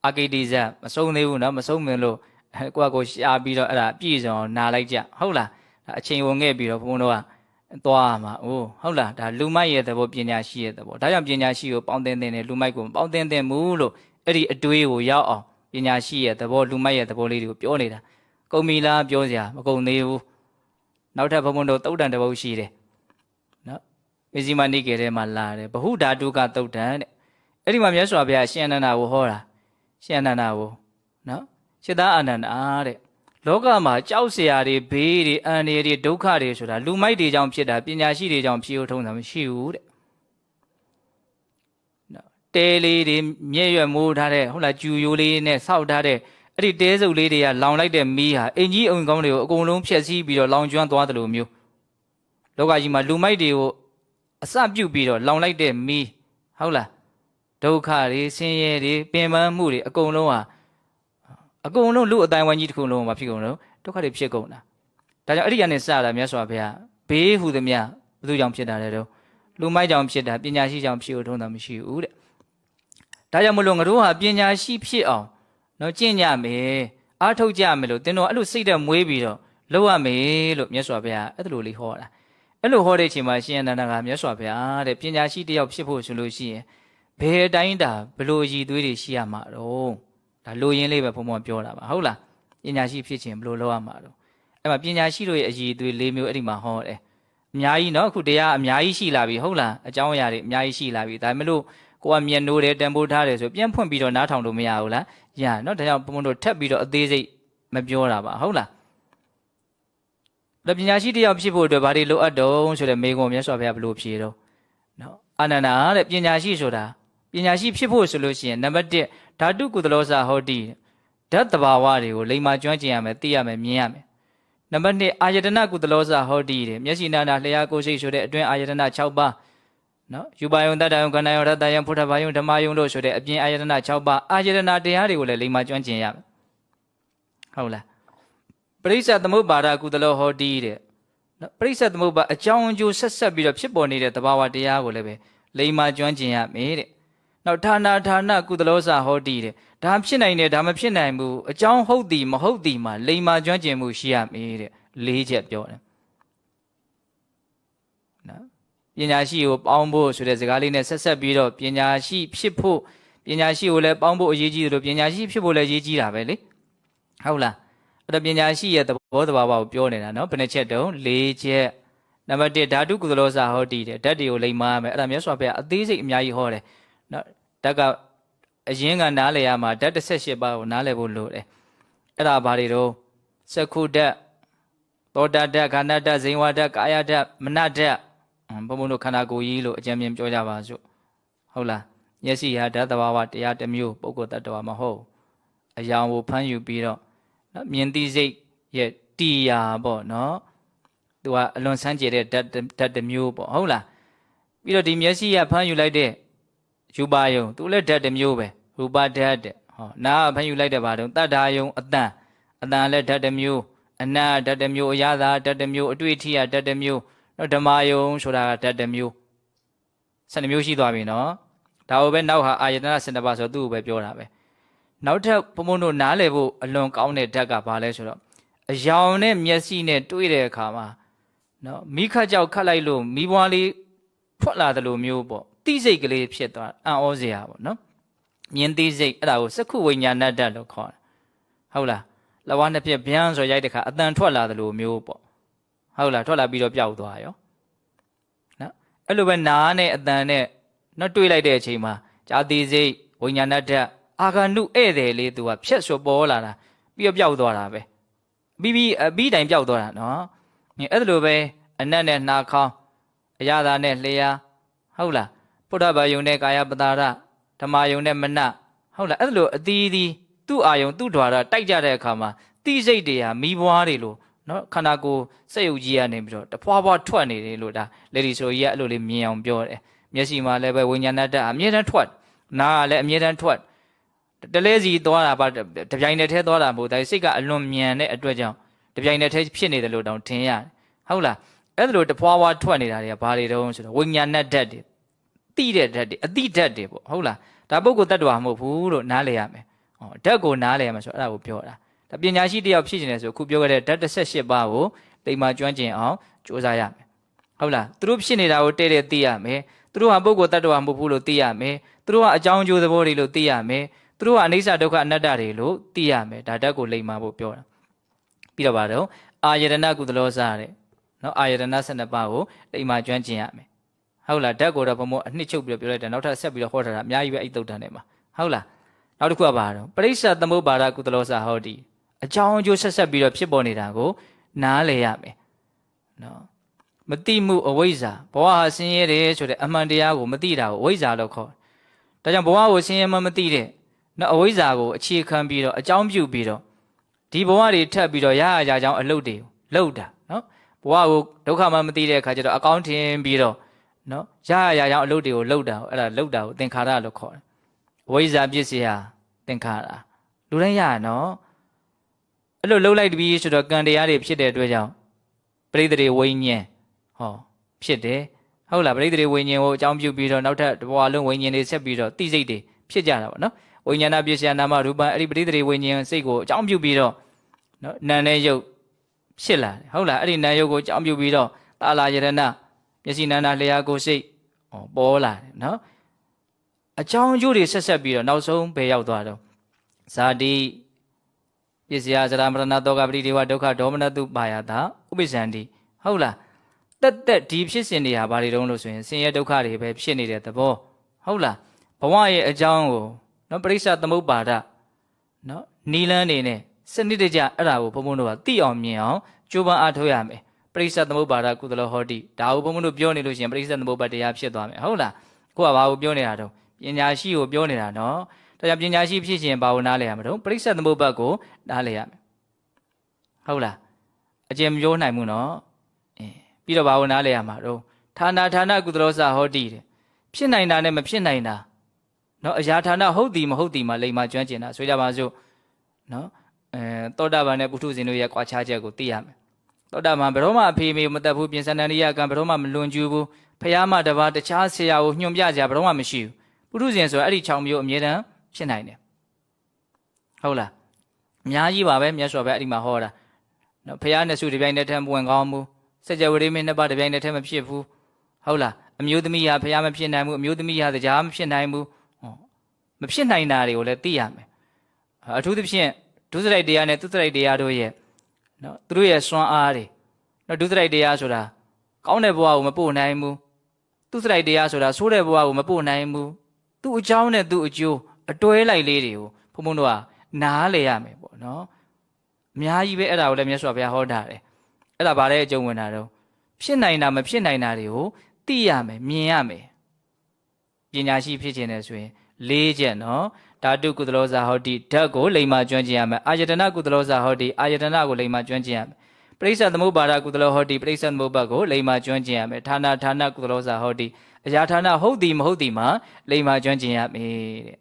့အကိတိဇတ်မဆုံးသေးဘူးနော်မဆုံးမလို့ကိုရှာပြီးတော့အဲ့ဒါပြည့်စုံအောင်နာလိုက်ကြဟုတ်လားဒါအချိန်ဝင်ခဲ့ပြီးတော့ဘုံဘုံတို့ကသွားမှာဟုတ်လားဒါလူမိုက်ရဲ့သဘောပညာရှိရဲ့သဘောဒါကြောင့်ပညာရှိကိုပေါင်းသင်းတဲ့လူမိုက်ကိုမပေါင်းသင်းတဲ့ဘူးလို့အဲ့ဒီအတွေးကိုရောက်အောင်ပညာရှိရဲ့သဘောလူမိုက်ရဲ့သဘောလေးတွေကိုပြောနေတာကုန်ပြီလားပြောစရာမကုန်သေးဘူးနောက်ထပ်ဘုံဘုံတို့တုတ်တန်တစ်ပုဒ်ရှိတယ်နော်မေဇိမနိကေထဲမှာလာတယ်ဘဟုဓာတုကတုတ်တန်တဲ့အဲ့ဒီမှာမြတ်စွာဘုရားရှင်အနန္ဒာကိုဟောတာရှင်အနန္ဒာကိုနော်ရှင်သာအာနန္ဒာတဲ့လောကမှာကြောက်เสียတွေဘေးတွေအန္တရာယ်တွေဒုက္ခတွေဆိုတာလူမိုက်တွေကြောင့်ဖြစ်တာပညာရှိတွေကြောင့်ဖြစ်ထုံးတာမရှိဘူးတဲ့နော်တဲလေးတွေမြဲ့ရွက်မိုးထားတဲ့ဟုတ်လားကျူရိုးလေးနဲ့ဆောက်ထားတဲ့အဲ့ဒီတဲစုပ်လေးတွေကလောင်လိုက်တဲ့မီးဟာအင်ကြီးအုံကောင်းတွေကိုအကုန်လုံးဖျက်ဆီးပြီးတော့လောင်ကျွမ်းသွားတယ်လို့မျိုးလောကကြီးမှာလူမိုက်တွေကိုအစပြုတ်ပြီးတော့လောင်လိုက်တဲ့မီးဟုတ်လားဒုက္ခတွေဆင်းရဲတွေပင်ပန်းမှုတွေအကုန်လုံးဟာအကုန်လုံးလူအတိုင်းဝိုင်းကြီးတစ်ခုလုံးမှာဖြစ်ကုန်တော့ဒုက္ခတွေဖြစ်ကုန်တာဒါကြောင့်အဲ့ဒီကနေစတာမြတ်စွာဘုရားဘေးဟူသည်မြတ်ဘယ်သူကြောင့်ဖြစ်တာလဲတော့လူမိုက်ကြောင့်ဖြစ်တာပညာရှိကြောင့်ဖြစ်ထုံးတာမရှိဘူးတဲ့ဒါကြောင့်မလို့ငါတို့ဟာပညာရှိဖြစ်အောင်နော်ကျင့်ကြမယ်အားထုတ်ကြမယ်လို့သင်တို့အဲ့လိုစိတ်ဓာတ်မွေးပြီးတော့လုပ်ရမယ်လို့မြတ်စွာဘုရားအဲ့လိုလေးဟောတာအဲ့လိုဟောတဲ့အချိန်မှာရှင်အနန္ဒာကမြတ်စွာဘုရားတဲ့ပညာရှိတယောက်ဖြစ်ဖို့ဆိုလို့ရှိရင်ဘယ်အတိုင်းတာဘလို့ရည်သွေးတွေရှိရမှာတော့ဒါလိုရင်းလေးပဲဘုံဘုံပြောတာပါဟုတ်လားပညာရှိဖြစ်ခြင်းဘလို့လုပ်ရမှာတော့အဲ့မှာပညာရှိတို့ရဲ့အရည်အသွေး၄မျိုးအဲ့ဒီမှာဟောတယ်အများကြီးနော်အခုတရားအများကြီးရှိလာပြီဟုတ်လားအကြောင်းအရာတွေအများကြီးရှိလာပြီဒါပေမဲ့လို့ကိုကမျက်နှိုးတယ်တန်ဖိုးထားတယ်ဆိုပြန်ဖွင့်ပြီးတော့နားထောင်လို့မရဘူးလားရနော်ဒါကြောင့်ဘုံဘုံတို့ထပ်ပြီးတော့အသေးစိတ်မပြောတာပါဟုတ်လားဒါပညာရှိတယောက်ဖြစ်ဖို့အတွက်ဘာတွေလိုအပ်တုံးဆိုတဲ့မေးခွန်းမြတ်စွာဘုရားဘလို့ဖြေတော့နော်အာနန္ဒာတဲ့ပညာရှိဆိုတာပညာရှိဖြစ်ဖို့ဆိုလို့ရှိရင်နံပါတ်1ဓာတုကုသလောစဟောတိဓာတ်တဘာဝတွေကိုလိမ္မာကျွမ်းကျင်ရမယ်သိရမယ်မြင်ရမယ်နံပါတ်2အာယတနာကုသလောစဟောတိတဲ့မျက်စိနာနာလျှာကိုယ်စိတ်ဆိုတဲ့အတွင်းအာယတနာ6ပါးနော်ယူပါယုံတတ္တယုံခန္ဓာယုံရတ္တယုံဖုထဘာယုံဓမ္မယုံလို့ဆိုတဲ့အပြင်အာယတနာ6ပါးအာယတနာတရားတွေကိုလည်းလိမ္မာကျွမ်းကျင်ရမယ်ဟုတ်လားပရိစ္ဆသမုပ္ပါဒကုသလောဟောတိတဲ့နော်ပရိစ္ဆသမုပ္ပါအကြောင်းအကျိုးဆက်ပြီးတော့ဖြစ်ပေါ်နေတဲ့သဘာဝတရားကိုလည်းပဲလိမ္မာကျွမ်းကျင်ရမယ်တဲ့နောက်ဌာနကုသလောစဟောတိတဲ့ဒါဖြစ်နိုင်တယ်ဒါမဖြစ်နိုင်ဘူးအကြောင်းဟုတ်သည်မဟုတ်သည်မှာလိမ္မာကျွမ်းကျင်မှုရှိရမယ်တဲ့၄ချက်ပြောတယ်နော်ပညာရှိကိုပေါင်းဖို့ဆိုတဲ့စကားလေးနဲ့ဆက်ပြီးတော့ပညာရှိဖြစ်ဖို့ပညာရှိကိုလည်းပေါင်းဖို့အရေးကြီးတယ်လို့ပညာရှိဖြစ်ဖို့လည်းအရေးကြီးတာပဲလေဟုတ်လားအဲ့တော့ပညာရှိရဲ့သဘောတဘာဝကိုပြောနေတာနော်ဘယ်နှချက်တုံး၄ချက်နံပါတ်1ဓာတုကုသလောစဟောတိတဲ့ဓာတ်တွေကိုလိမ္မာရမယ်အဲ့ဒါမြတ်စွာဘုရားအသေးစိတ်အများကြီးဟောတယ်နော်ဓာတ်ကအရင်ကနားလည်ရမှာဓာတ်18ပါးကိုနားလည်ဖို့လိုတယ်အဲ့ဒါဘာတွေတော့စက္ခုဓာတ်သောတာဓာတ်ခန္ဓာဓာတ်ဇိဝဓာတ်ကာယဓာတ်မနဓာတ်ဘုံဘုံတို့ခန္ဓာကိုယ်ကြီးလို့အကြံဉာဏ်ပြောကြပါစို့ဟုတ်လားမျက်စိဟာဓာတ်သဘာဝတရားတစ်မျိုးပုဂ္ဂိုလ်တ attva မဟုတ်အယောင်ကိုဖမ်းယူပြီးတော့နော်မြင်သိစိတ်ရဲ့တရားပေါ့နော်သူကအလွန်ဆန်းကျယ်တဲ့ဓာတ်တစ်မျိုးပေါ့ဟုတ်လားပြီးတော့ဒီမျက်စိကဖမ်းယူလိုက်တဲ့ယူပါယုံသူလည်းဓာတ်တစ်မျိုးပဲရူပဓာတ်တဲ့ဟောနာဖမ်းယူလိုက်တဲ့ဘာတုံးတတ္ထာယုံအတန်လည်းဓာတ်တစ်မျိုးအနာဓာတ်တစ်မျိုးအရသာဓာတ်တစ်မျိုးအတွေ့အထိဓာတ်တစ်မျိုး နော်ဓမ္မယုံဆိုတာကဓာတ်တစ်မျိုး12မျိုးရှိသွားပြီနော်ဒါကိုပဲနောက်ဟာအာယတနာ12ပါးဆိုသူ့ကိုပဲပြောတာပဲနောက်ထပ်ဘုံဘုံတို့နားလည်ဖို့အလွန်ကောင်းတဲ့ဓာတ်ကဘာလဲဆိုတော့အယောင်နဲ့မျက်စိနဲ့တွေ့တဲ့အခါမှာနော်မိခတ်ကြောက်ခတ်လိုက်လို့မိဘွားလေးထွက်လာတယ်လို့မျိုးပေါ့တိစိတ်ကလေးဖြစ်သွားအံ့ဩစရာပေါ့နော်မြင်သိစိတ်အဲ့ဒါကိုစက္ခုဝိညာဏဓာတ်လို့ခေါ်တယ်ဟုတ်လားလဝါနှစ်ပြက်ဗျမ်းဆိုရိုက်တဲ့ခါအတန်ထွက်လာတယ်လို့မျိုးပေါ့ဟုတ်လားထွက်လာပြီးတော့ပျောက်သွားရောနော်အဲ့လိုပဲနားနဲ့အတန်နဲ့နော်တွေးလိုက်တဲ့အချိန်မှာဇာတိစိတ်ဝိညာဏဓာတ်အာဂနုဧည့်တယ်လေးသူကဖြက်ဆိုပေါ်လာတာပြီးတော့ပျောက်သွားတာပဲပြီးတိုင်ပျောက်သွားတာနော်အဲ့ဒါလိုပဲအနတ်နဲ့နှာခေါင်းအရာသာနဲ့လျှာဟုတ်လားပုဒ္ဓဘာယုံနဲ့ကာယပတာရဓမ္မယုံနဲ့မနဟုတ်လားအဲ့ဒါလိုအသီးသီးသူ့အာယုံသူ့ဓာရတိုက်ကြတဲ့အခါမှာတိစိတ်တွေဟာမိဘွားတွေလို့နော်ခန္ဓာကိုယ်စက်ယုတ်ကြီးကနေပြီးတော့တဖွာဖွာထွက်နေတယ်လို့ဒါလေဒီဆိုကြီးကအဲ့လိုလေးမြင်အောင်ပြောတယ်မျက်စိမှာလည်းပဲဝိညာဏဓာတ်အမြဲတမ်းထွက်နားကလည်းအမြဲတမ်းထွက်တလဲစီသွားတာပါတပြိုင်တည်းထဲသွားတာမဟုတ်ဒါစိတ်ကအလွန်မြန်တဲ့အတွက်ကြောင့်တပြိုင်တည်းထဲဖြစ်နေတယ်လို့တောင်ထင်ရတယ်ဟုတ်လားအဲ့ဒါလိုတဖွာဖွာထွက်နေတာတွေကဘာတွေတုံးဆိုတော့ဝိညာဏဓာတ်တွေတိတဲ့ဓာတ်တွေအတိဓာတ်တွေပေါ့ဟုတ်လားဒါပုဂ္ဂိုလ်တ attva မဟုတ်ဘူးလို့နားလည်ရမယ်ဓာတ်ကိုနားလည်ရမယ်ဆိုတော့အဲ့ဒါကိုပြောတာဒါပညာရှိတယောက်ဖြစ်နေတယ်ဆိုအခုပြောခဲ့တဲ့ဓာတ်18ပါးကိုတိမ်မာကျွမ်းကျင်အောင်ကြိုးစားရမယ်ဟုတ်လားသူတို့ဖြစ်နေတာကိုတဲ့သိရမယ်သူတို့ဟာပုဂ္ဂိုလ်တ attva မဟုတ်ဘူးလို့သိရမယ်သူတို့ကအကြောင်းအကျိုးသဘောတွေလို့သိရမယ်သူတို့ကအနိစ္စဒုက္ခအနတ္တတွေလို့သိရမယ်ဒါဓာတ်ကိုလိမ်မာဖို့ပြောတာပြီးတော့ဗါတော့အာယတနာကုသလောစတဲ့နော်အာယတနာ12ပါးကိုလိမ်မာကျွမ်းကျင်ရမယ်ဟုတ်လားဓာတ်ကိုတော့ဘုံဘုံအနှစ်ချုပ်ပြီးတော့ပြောလိုက်တယ်နောက်ထပ်ဆက်ပြီးတော့ဟောထားတာအများကြီးပဲအဲ့တုတ်တန်ထဲမှာဟုတ်လားနောက်တစ်ခုကဘာတော့ပရိစ္ဆသမုပ္ပါဒကုသလောစဟောတိအကြောင်းအကျိုးဆက်ပြီးတော့ဖြစ်ပေါ်နေတာကိုနားလည်ရမယ်နော်မတိမှုအဝိဇ္ဇာဘဝဟာဆင်းရဲတယ်ဆိုတဲ့အမှန်တရားကိုမသိတာကိုအဝိဇ္ဇာလို့ခေါ်တယ်ဒါကြောင့်ဘဝကိုဆင်းရဲမှမသိတဲ့နော်အဝိဇ္ဇာကိုအခြေခံပြီးတော့အကြောင်းပြုပြီးတော့ဒီဘဝတွေထပ်ပြီးတော့ရရကြောင်းအလုပ်တွေကိုလုပ်တာနော်ဘဝကိုဒုက္ခမှမသိတဲ့အခါကျတော့အကောင်းထင်ပြီးတော့နော်ရရကြောင်းအလုပ်တွေကိုလုပ်တာအဲ့ဒါလုပ်တာကိုသင်္ခါရလို့ခေါ်တယ်အဝိဇ္ဇာပစ္စည်းဟာသင်္ခါရလူတိုင်းရရနော်အဲ့လိုလှုပ်လိုက်ပြီးဆိုတော့ကံတရားတွေဖြစ်တဲ့အတွက်ကြောင့်ပရိသေတွေဝိညာဉ်ဟောဖြစ်တယ်ဟုတ်လားပရိသေတွေဝိညာဉ်ကိုအကြောင်းပြုပြီးတော့နောက်ထပ်တဘဝလုံးဝိညာဉ်တွေဆက်ပြီးတော့တိစိတ်တွေဖြစ်ကြတာပေါ့နော်ဝိညာဏပစ္စယနာမရူပအဲ့ဒီပရိသေတွေဝိညာဉ်စိတ်ကိုအကြောင်းပြုပြီးတော့နော်နာနဲ့ရုပ်ဖြစ်လာတယ်ဟုတ်လားအဲ့ဒီနာရုပ်ကိုအကြောင်းပြုပြီးတော့တာလာယရဏမျက်စိနာနာလျှာကိုစိတ်ပေါ်လာတယ်နော်အကြောင်းအကျိုးတွေဆက်ပြီးတော့နောက်ဆုံးဘယ်ရောက်သွားတော့ဇာတိပစ္စယဇရာမရဏတောကပရိဒေဝဒုက္ခဒေါမနတုပါယတာဥပိ္ပဇန္တိဟုတ်လားတက်ဒီဖြစ်စဉ်တွေဟာဘာတွေတုံးလို့ဆိုရင်ဆင်းရဲဒုက္ခတွေပဲဖြစ်နေတဲ့သဘောဟုတ်လားဘဝရဲ့အကြောင်းကိုနော်ပရိစ္ဆသမုပ္ပါဒနော်နီလန်းနေနဲ့စနစ်တကျအဲ့ဒါကိုဘုံဘုံတို့ကသိအောင်မြင်အောင်ကြိုးပမ်းအားထုတ်ရမယ်ပရိစ္ဆသမုပ္ပါဒကုသလဟောတိဒါကိုဘုံဘုံတို့ပြောနေလို့ရှိရင်ပရိစ္ဆသမုပ္ပါဒတရားဖြစ်သွားမယ်ဟုတ်လားကိုကဘာကိုပြောနေတာတော့ပညာရှိကိုပြောနေတာနော်ဒါကြောင့်ပညာရှိဖြစ်ခြင်းဘာကိုနားလဲရမှာတော့ပရိစ္ဆသမုပ္ပါဒကိုနားလဲရမယ်ဟုတ်လားအကျဉ်းပြောနိုင်မှုနော်ပြီးတော့ဘာကိုနားလဲရမှာတော့ဌာနကုသလောစဟောတိတဲ့ဖြစ်နိုင်တာနဲ့မဖြစ်နိုင်တာနော်အရာဌာနဟုတ်သည်မဟုတ်သည်မှာလိမ္မာကျွမ်းကျင်တာဆိုကြပါစို့နော်သောတာပန်နဲ့ပုထုဇဉ်တို့ရဲ့ကွာခြားချက်ကိုသိရမယ်သောတာပန်ဘယ်တော့မှအဖေမေမတတ်ဘူးပြင်စန္ဒနိယကံဘယ်တော့မှမလွန်ကျူးဘူးဖျားမတပါတခြားဆရာကိုညွှန်ပြကြဘယ်တော့မှမရှိဘူးပုထုဇဉ်ဆိုတာအဲ့ဒီ6မျိုးအမြဲတမ်းဖြစ်နိုင်တယ်ဟုတ်လားအများကြီးပါပဲမြတ်စွာဘုရားအဲ့ဒီမှာဟောတာနော်ဖျားနဲ့စုတပြိုင်တည်းထဲမဝင်ကောင်းဘူးစัจ java ရိမင်းနှစ်ပါးတပြိုင်တည်းထဲမဖြစ်ဘူးဟုတ်လားအမျိုးသမီးဟာဖျားမဖြစ်နိုင်ဘူးအမျိုးသမီးဟာတရားမဖြစ်နိုင်ဘူးမဖြစ်နိုင်တာတွေကိုလည်းသိရမယ်အထူးသဖြင့်ဒုစရိုက်တရားနဲ့သုစရိုက်တရားတို့ရဲ့နော်သူတို့ရဲ့စွမ်းအားတွေနော်ဒုစရိုက်တရားဆိုတာကောင်းတဲ့ဘဝကိုမပို့နိုင်ဘူးသုစရိုက်တရားဆိုတာဆိုးတဲ့ဘဝကိုမပို့နိုင်ဘူးသူ့အကြောင်းနဲ့သူ့အကျိုးအတွဲလိုက်လေးတွေကိုဘုံဘုံတို့ကနားလေရမယ်ပေါ့နော်အများကြီးပဲအဲ့ဒါကိုလည်းမြတ်စွာဘုရားဟောထားတယ်အဲ့ဒါဗါတဲ့အကျုံးဝင်တာတော့ဖြစ်နိုင်တာမဖြစ်နိုင်တာတွေကိုသိရမယ်မြင်ရမယ်ပညာရှိဖြစ်ခြင်းနဲ့ဆိုရင်၄ချက်နော်ဓာတုကုသလောဇာဟောတိဓာတ်ကိုလိမ္မာကျွမ်းကျင်ရမယ်အာယတနာကုသလောဇာဟောတိအာယတနာကိုလိမ္မာကျွမ်းကျင်ရမယ်ပရိစ္ဆသမုပ္ပါဒကုသလောဟောတိပရိစ္ဆသမုပ္ပါကိုလိမ္မာကျွမ်းကျင်ရမယ်ဌာနကုသလောဇာဟောတိအရာဌာနဟုတ်သည်မဟုတ်သည်မှာလိမ္မာကျွမ်းကျင်ရမယ်တဲ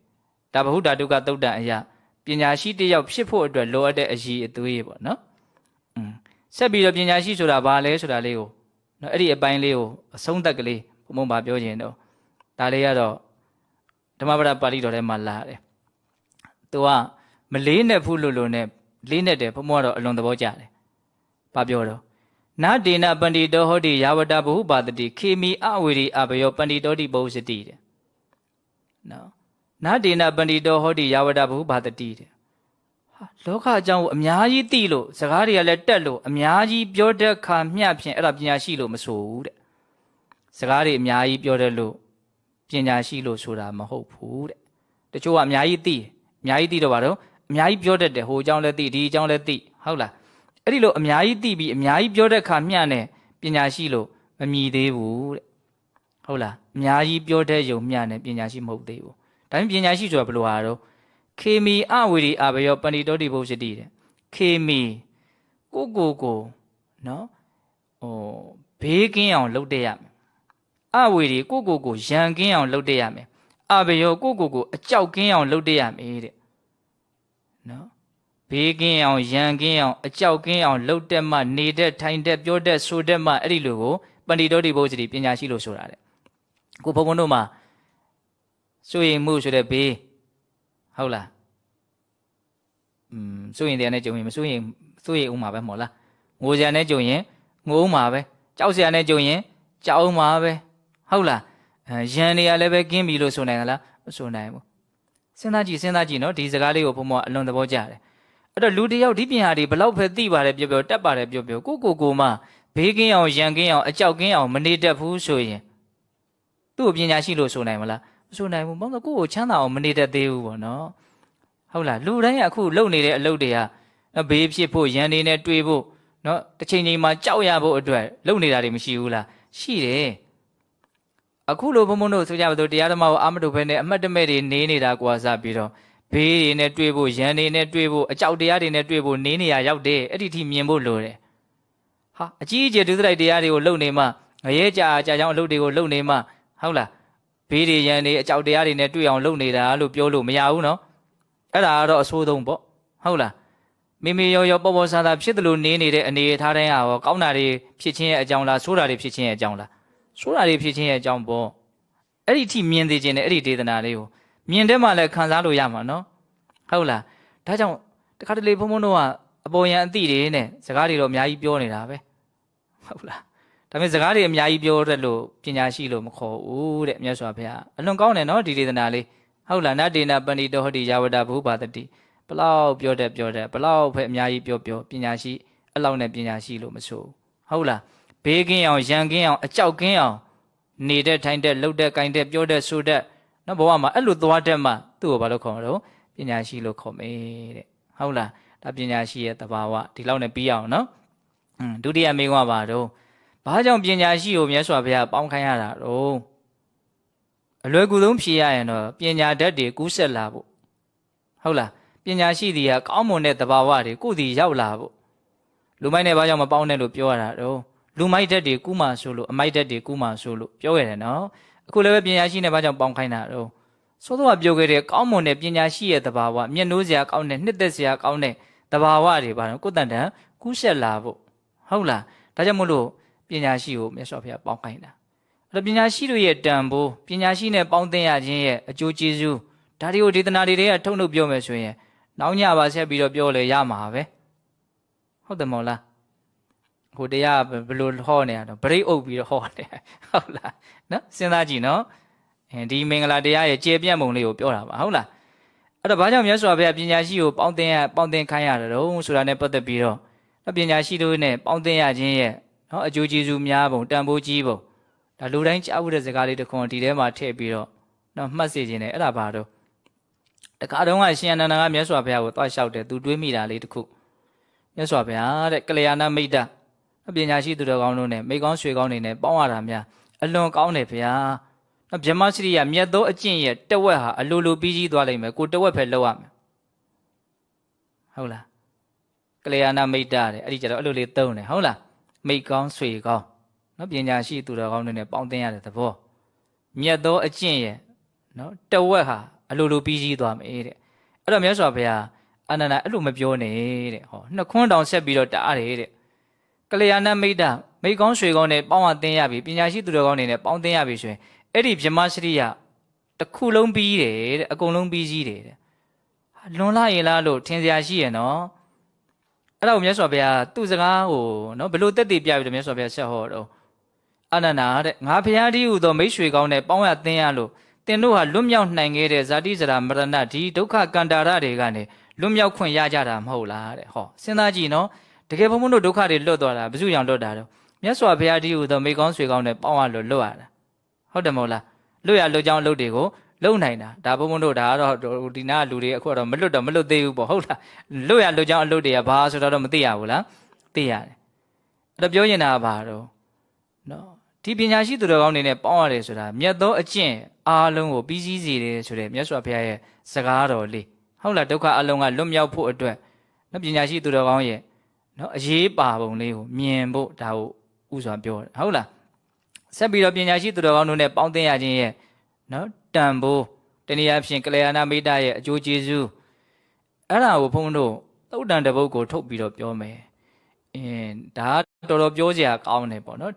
့ဒါဗဟုဓာတုကသုတ်တံအရာပညာရှိတယောက်ဖြစ်ဖို့အတွက်လိုအပ်တဲ့အရည်အသွေးပေါ့နော်ဆက်ပြီးတော့ပညာရှိဆိုတာဘာလဲဆိုတာလေးကို နော်အဲ့ဒီအပိုင်းလေးကိုအဆုံးသက်ကလေးဘုံဘုံပါပြောခြင်းတော့ဒါလေးကတော့ဓမ္မပဒပါဠိတော်ထဲမှာလာတယ်သူကမလေးနဲ့ဖူးလို့နဲ့လေးနဲ့တယ်ဘုံဘုံကတော့အလွန်သဘောကျတယ်ဘာပြောတော့နာဒေနပန္တိတောဟောတိယာဝတဘဟုပါတတိခေမီအဝေရီအဘယောပန္တိတောတိဘုစတိတဲ့နော်နာဒေနပန္တိတောဟောတိယာဝတဘဟုပါတတိတဲ့ဟာလောကအကြောင်းကိုအများကြီးသိလို့စကားတွေကလည်းတက်လို့အများကြီးပြောတဲ့ခါမျှဖြင့်အဲ့ဒါပညာရှိလို့မဆိုဘူးတဲ့စကားတွေအများကြီးပြောတယ်လို့ပညာရှိလို့ဆိုတာမဟုတ်ဘူးတဲ့တချို့ကအများကြီးသိအများကြီးသိတော့ပါတော့အများကြီးပြောတတ်တယ်ဟိုအကြောင်းလည်းသိဒီအကြောင်းလည်းသိဟုတ်လားအဲ့ဒီလိုအများကြီးသိပြီးအများကြီးပြောတဲ့ခါမျှနဲ့ပညာရှိလို့မမြည်သေးဘူးတဲ့ဟုတ်လားအများကြီးပြောတဲ့ယုံမျှနဲ့ပညာရှိမဟုတ်သေးဘူးဒါပေမဲ့ပညာရှိဆိုတာဘယ်လိုဟာတော့ခေမီအဝေရီအဘယောပန္တိတောတိဘုစတိတဲ့ခေမီကိုနော်ဘေးကင်းအောင်လုပ်တတ်ရမယ်အဝေရီကိုရန်ကင်းအောင်လုပ်တတ်ရမယ်အဘယောကိုအကြောက်ကင်းအောင်လုပ်တတ်ရမယ်တဲ့နော်ဘေးကင်းအောင်ရန်ကင်းအောင်အကြောက်ကင်းအောင်လှုပ်တက်မှနေတဲ့ထိုင်တဲ့ပြောတဲ့ဆိုတဲ့မှအဲ့ဒီလိုကိုပန္တိတောတိဘုစတိပညာရှိလို့ဆိုတာတဲ့ကိုဘုံဘုံတို့မှာစိုးရင်မှုဆိုတဲ့ဘေးဟုတ်လားစိုးရင်တဲ့နဲ့ကြုံရင်မစိုးရင်ဥမှာပဲမဟုတ်လားငိုစရာနဲ့ကြုံရင်ငိုဥမှာပဲကြောက်စရာနဲ့ကြုံရင်ကြောက်ဥမှာပဲဟုတ်လားရန်နေရလည်းပဲကင်းပြီလို့ဆိုနိုင်သလားမဆိုနိုင်ဘူးစဉ်းစားကြည့်နော်ဒီစကားလေးကိုဘုံဘုံအလွန်သဘောကျတယ်အဲ့တော့လူတယောက်ဒီပညာတွေဘလောက်ပဲသိပါတယ်ပြောတက်ပါတယ်ပြောကိုမှဘေးကင်းအောင်ရန်ကင်းအောင်အကြောက်ကင်းအောင်မနေတတ်ဘူးဆိုရင်သူ့ပညာရှိလို့ဆိုနိုင်မလားမဆိုနိုင်ဘူးဘာလို့ကိုယ့်ကိုချမ်းသာအောင်မနေတတ်သေးဘူးပေါ့နော်ဟုတ်လားလူတိုင်းကအခုလုပ်နေတဲ့အလုပ်တွေကဘေးဖြစ်ဖို့ရန်နေနဲ့တွေ့ဖို့နော်တစ်ချိန်ချိန်မှာကြောက်ရဖို့အတွက်လုပ်နေတာတွေမရှိဘူးလားရှိတယ်အခုလိုဘုံဘုံတို့ဆိုကြပါစို့တရားဓမ္မကိုအာမတုဖဲနဲ့အမှတ်တမဲ့တွေနေနေတာကွာစပြီးတော့ဘေးတွေနဲ့တွေ့ဖို့ရန်တွေနဲ့တွေ့ဖို့အကြောက်တရားတွေနဲ့တွေ့ဖို့နေနေရရောက်တယ်အဲ့ဒီထိမြင်ဖို့လိုတယ်ဟာအကြီးအကျယ်ဒုစရိုက်တရားတွေကိုလုပ်နေမှငရဲကြာကြောင်အလုပ်တွေကိုလုပ်နေမှဟုတ်လားဘေးတွေရန်တွေအကြောက်တရားတွေနဲ့တွေ့အောင်လုပ်နေတာလို့ပြောလို့မရဘူးနော်အဲ့ဒါကတော့အဆိုးဆုံးပေါ့ဟုတ်လားမိရောပေါ်ပေါ်ဆာဆာဖြစ်တယ်လို့နေနေတဲ့အနေအထားတိုင်းဟာရောကောင်းတာတွေဖြစ်ခြင်းရဲ့အကြောင်းလားဆိုးတာတွေဖြစ်ခြင်းရဲ့အကြောင်းလားဆိုးတာတွေဖြစ်ခြင်းရဲ့အကြောင်းပေါ့အဲ့ဒီထိမြင်သိခြင်းနဲ့အဲ့ဒီဒေသနာလေးကိုမြင်တဲ့မှလည်းခံစားလို့ရမှာနော်ဟုတ်လားဒါကြောင့်တခါတလေဘုံဘုံတို့ကအပေါ်ယံအသည့်တွေနဲ့စကားတွေတော့အများကြီးပြောနေတာပဲဟုတ်လားဒါပေမဲ့စကားတွေအများကြီးပြောတတ်လို့ပညာရှိလို့မခေါ်ဘူးတဲ့မြတ်စွာဘုရားအလွန်ကောင်းတယ်နော်ဒီဒေသနာလေးဟုတ်လားနတေနပန္တိတောဟတိယာဝတဘုပါတတိဘလောက်ပြောတတ်ဘလောက်ပဲအများကြီးပြောပညာရှိအဲ့လောက်နဲ့ပညာရှိလို့မဆိုဟုတ်လားဘေးကင်းအောင်ရန်ကင်းအောင်အကြောက်ကင်းအောင်နေတဲ့ထိုင်တဲ့လှုပ်တဲ့ကိုင်တဲ့ပြောတဲ့ဆိုတဲ့နော်ဘဝမှာအဲ့လိုသွားတတ်မှသူ့ကိုဘာလို့ခေါ်မလို့ပညာရှိလို့ခေါ်မယ်တဲ့ဟုတ်လားဒါပညာရှိရဲ့သဘာဝဒီလောက်နဲ့ပြီးအောင်နော်ဒုတိယမေးခွန်းပါတော့ဘာကြောင့်ပညာရှိကိုမြတ်စွာဘုရားပေါင်းခိုင်းရတာတော့အလွယ်ကူဆုံးဖြေရရင်တော့ပညာဓာတ်တွေကူးဆက်လာဖို့ဟုတ်လားပညာရှိတွေကကောင်းမွန်တဲ့သဘာဝတွေကိုယ်စီရောက်လာဖို့လူမိုက်နဲ့ဘာကြောင့်မပေါင်းနဲ့လို့ပြောရတာတော့လူမိုက်ဓာတ်တွေကူးမှဆိုလို့အမိုက်ဓာတ်တွေကူးမှဆိုလို့ပြောရတယ်နော်အခုလည်းပဲပညာရှိနဲ့ဘာကြောင့်ပေါင်းခိုင်းတာတော့သို့တော့ပြောခဲ့တဲ့ကောင်းမွန်တဲ့ပညာရှိရဲ့သဘာဝမျက်နှိုးစရာကောင်းတဲ့နှစ်သက်စရာကောင်းတဲ့သဘာဝတွေပါတော့ကိုယ်တန်တန်ကူးဆက်လာဖို့ဟုတ်လားဒါကြောင့်မို့လို့ပညာရှိကိုမြတ်စွာဘုရားပေါင်းခိုင်းတာအဲ့တော့ပညာရှိတို့ရဲ့တန်ဖိုးပညာရှိနဲ့ပေါင်းသင်ရခြင်းရဲ့အကျိုးကျေးဇူးဒါတွေကိုဒေသနာတွေကထုတ်နှုတ်ပြောမယ်ဆိုရင်နောက်ညပါဆက်ပြီးတော့ပြောလေရမှာပဲဟုတ်တယ်မဟုတ်လားဟိုတရားဘယ်လိုဟောနေရတော့ဗရိတ်အုပ်ပြီးတော့ဟောနေဟုတ်လားနော်စဉ်းစားကြည့်နော်ဒီမင်္ဂလာတရားရဲ့ကျေပြန့်ပုံလေးကိုပြောတာပါဟုတ်လားအဲ့တော့ဘာကြောင့်မြတ်စွာဘုရားပညာရှိကိုပေါင်းသင်ခိုင်းရတယ်တော့ဆိုတာနဲ့ပတ်သက်ပြီးတော့ပညာရှိတို့နဲ့ပေါင်းသင်ရခြင်းရဲ့နော်အကျိုးကျေးဇူးများပုံတန်ဖိုးကြီးပုံဒါလူတိုင်းကြားဖို့တဲ့စကားလေးတစ်ခွန်းဒီထဲမှာထည့်ပြီးတော့နော်မှတ်စေခြင်းနဲ့အဲ့ဒါပါတော့တခါတုန်းကရှင်အနန္ဒာကမြတ်စွာဘုရားကိုသွားလျှောက်တယ်သူတွေးမိတာလေးတစ်ခုမြတ်စွာဘုရားတဲ့ကလျာဏမိတ်တပညာရှိသူတော်ကောင်းတို့နဲ့မိကောင်းဆွေကောင်းတွေနဲ့ပေါင်းရတာများအလွန်ကောင်းတယ်ဗျာဗြဟ္မစရိယမြတ်သောအကျင့်ရဲ့တဝက်ဟာအလိုလိုပြီးကြီးသွားလိမ့်မယ်ကိုတဝက်ပဲလောက်ရမယ်ဟုတ်လားကလျာဏမိတ်တတဲ့အဲ့ဒီကျတော့အဲ့လိုလေးသုံးတယ်ဟုတ်လားမိကောင်းဆွေကောင်းနော်ပညာရှိသူတော်ကောင်းတွေနဲ့ပေါင်းသင်ရတဲ့သဘောမြတ်သောအကျင့်ရဲ့နော်တဝက်ဟာအလိုလိုပြီးကြီးသွားမယ်တဲ့အဲ့တော့မြတ်စွာဘုရားအနန္ဒာအဲ့လိုမပြောနဲ့တဲ့ဟောနှစ်ခွန်းတောင်ဆက်ပြီးတော့တားတယ်တဲ့ကလျာဏမိတ်တ မိကောင်းရွှေကောင်းနဲ့ပေါင်းအသင်းရပြီပညာရှိသူတော်ကောင်းတွေနဲ့ပေါင်းသင်းရပြီဆိုရင်အဲ့ဒီဗြဟ္မစရိယတစ်ခုလုံးပြီးတယ်တဲ့အကုန်လုံးပြီးကြီးတယ်တဲ့လွန်လာရင်လားလို့ထင်စရာရှိရဲ့နော်အဲ့ဒါကိုမြတ်စွာဘုရားသူ့စကားကိုနော်ဘလို့တက်တည်ပြပြီးတော့မြတ်စွာဘုရားဆက်ဟောတော့အနန္နာတဲ့ငါဘုရားတည်းဟူသောမိတ်ဆွေကောင်းနဲ့ပေါင်းရသင်းရလို့သင်တို့ဟာလွတ်မြောက်နိုင်ခဲ့တဲ့ဇာတိဇရာမရဏဒီဒုက္ခကန္တာရတွေကနေလွတ်မြောက်ခွင့်ရကြတာမဟုတ်လားတဲ့ဟောစဉ်းစားကြည့်နော်တကယ်ဘုံဘုံတို့ဒုက္ခတွေလွတ်သွားတာဘယ်သူကြောင့်လွတ်တာတော့မြတ်စွာဘုရားတည်းဟူသောမိတ်ကောင်းဆွေကောင်းနဲ့ပေါင်းရလို့လွတ်ရတာဟုတ်တယ်မဟုတ်လားလွတ်ရလွတ်ကြောင်းအလုပ်တွေကိုလုံနိုင်တာဒါဘုံဘုံတို့ဒါကတော့ဒီနာလူတွေအခုတော့မလွတ်သေးဘူးပေါ့ဟုတ်လားလွတ်ရလွတ်ကြောင်းအလုပ်တွေကဘာဆိုတော့မသိရဘူးလားသိရတယ်အဲ့တော့ပြောနေတာကဘာတော့နော်ဒီပညာရှိသူတော်ကောင်းတွေနဲ့ပေါင်းရတယ်ဆိုတာမြတ်သောအကျင့်အားလုံးကိုပြီးစည်းစေတယ်ဆိုတဲ့မြတ်စွာဘုရားရဲ့စကားတော်လေးဟုတ်လားဒုက္ခအလုံးကလွတ်မြောက်ဖို့အတွက်နော်ပညာရှိသူတော်ကောင်းရဲ့နော်အရေးပါပုံလေးကိုမြင်ဖို့ဒါကိုဥစွာပြောတယ်ဟုတ်လားဆက်ပြီးတော့ပညာရှိသူတော်ကောင်းတို့နဲ့ပေါင်းသင်းရခြင်းရဲ့နော်တန်ဖိုးတနည်းအားဖြင့်ကလျာဏမိတ်တာရဲ့အကျိုးကျေးဇူးအဲ့ဒါကိုဘုန်းတို့သုတ်တန်တစ်ပုဒ်ကိုထုတ်ပြီးတော့ပြောမယ်ဒါတော်တော်ပြောစရာကောင်းတယ်ပေါ့နော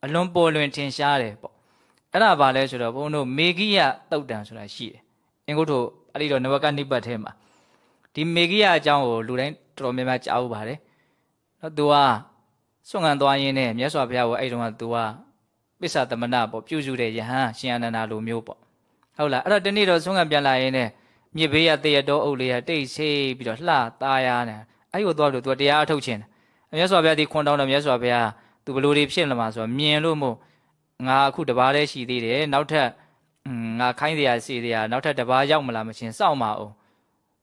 ်အလွန်ပေါ်လွင်ထင်ရှားတယ်ပေါ့အဲ့ဒါဘာလဲဆိုတော့ဘုန်းတို့မေဂိယသုတ်တန်ဆိုတာရှိတယ်အင်္ဂုတ္တအဲ့ဒီတော့နဝကနိပတ်ထဲမှာဒီမေဂိယအကြောင်းကိုလူတိုင်းတော်တော်များများကြားဥပါတယ်နော်သူကစွန့်ခံသွားရင်းနဲ့မြတ်စွာဘုရားကိုအဲ့တုန်းကသူကပစ္စသမဏပေါ့ပြုစုတဲ့ယဟန်ရှင်အနန္ဒာလိုမျိုးပေါ့ဟုတ်လားအဲ့တော့ဒီနေ့တော့စွန့်ခံပြန်လာရင်းနဲ့မြစ်ဘေးရတရတော်အုပ်လေးကတိတ်ဆိတ်ပြီးတော့လှသားရနေအဲ့ကိုသွားလို့သူကတရားအထုတ်ခြင်းမြတ်စွာဘုရားဒီခွန်တောင်းတော့မြတ်စွာဘုရားသူဘလို့တွေဖြစ်လာမှာဆိုတော့မြင်လို့မို့ငါအခုတပါးတည်းရှိသေးတယ်နောက်ထပ်ငါခိုင်းတရားစီတရားနောက်ထပ်တပါးရောက်မလာမချင်းစောင့်မအောင်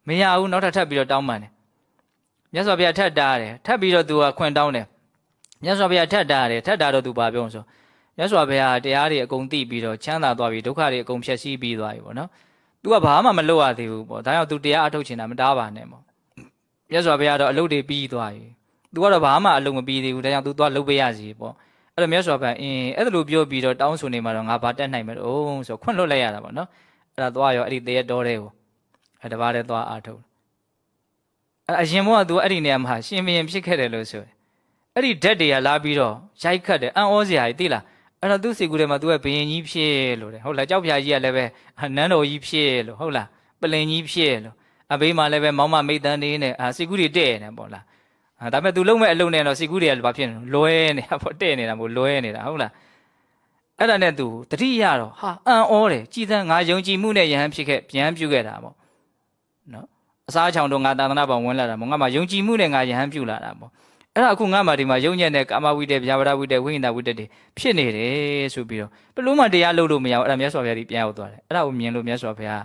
မရဘူးနောက်ထပ်ပြီးတော့တောင်းပန်တယ်မြတ်စွာဘုရားထပ်တားတယ်ထပ်ပြီးတော့သူကခွင့်တောင်းတယ်မြတ်စွာဘုရားထပ်တားတယ်ထပ်တားတော့သူဘာပြောဆိုမြတ်စွာဘုရားတရားတွေအကုန်သိပြီးတော့ချမ်းသာသွားပြီဒုက္ခတွေအကုန်ဖြတ်စည်းပြီးသွားပြီပေါ့နော်သူကဘာမှမလုပ်ရသေးဘူးပေါ့ဒါကြောင့်သူတရားအထုတ်ချင်တာမတားပါနဲ့ပေါ့မြတ်စွာဘုရားတော့အလုပ်တွေပြီးသွားပြီသူကတော့ဘာမှအလုပ်မပြီးသေးဘူးဒါကြောင့်သူသွားလုပ်ပေးရစီပေါ့အဲ့တော့မြတ်စွာဘုရားအဲ့ဒါလိုပြောပြီးတော့တောင်းဆိုနေမှာတော့ငါဘာတက်နိုင်မလို့ဆိုခွင့်လွတ်လိုက်ရတာပေါ့နော်အဲ့ဒါသွားရောအဲ့ဒီတရက်တော်တဲ့ကိုအဲ့တပါးတည်းသွားအားထုတ်အဲ့အရင်ဘုရားသူအဲ့ဒီနေရာမှာရှင်ဘုရင်ဖြစ်ခဲ့တယ်လို့ဆိုတယ်အဲ့ဒီဓာတ်တွေကလာပြီးတော့ရိုက်ခတ်တယ်အံ့ဩစရာကြီးသိလားအဲ့တော့သူ့စီကူထဲမှာသူကဘုရင်ကြီးဖြစ်လို့တယ်ဟုတ်လားကြောက်ဖြာကြီးကလည်းပဲနန်းတော်ကြီးဖြစ်လို့ဟုတ်လားပလင်ကြီးဖြစ်လို့အဘေးမှာလည်းပဲမောင်မမိတ်တန်းနေနဲ့စီကူတွေတဲ့နေပေါ့လားဒါပေမဲ့သူလုံးမဲ့အလုံးနဲ့တော့စီကူတွေကဘာဖြစ်နေလွဲနေတာပေါ့တဲ့နေတာမို့လွဲနေတာဟုတ်လားအဲ့ဒါနဲ့သူတတိယတော့ဟာအံ့ဩတယ်ကြည်သန်းငါယုံကြည်မှုနဲ့ယဟန်ဖြစ်ခဲ့ဗျံပြုခဲ့တာပေါ့နော်အစားချောင်တော့ငါသာသနာ့ဘောင်ဝင်လာတာပေါ့ငါမှယုံကြည်မှုနဲ့ငါယဟန်ပြုလာတာပေါ့အဲ့ဒါအခုငါမှဒီမှာယုံညံ့တဲ့ကာမဝိတ္တဗျာပါဒဝိတ္တဝိညာဏဝိတ္တတွေဖြစ်နေတယ်ဆိုပြီးတော့ဘလို့မှတရားလုပ်လို့မရဘူးအဲ့ဒါမြတ်စွာဘုရားကြီးပြန်ရောက်သွားတယ်အဲ့ဒါကိုမြင်လို့မြတ်စွာဘုရာ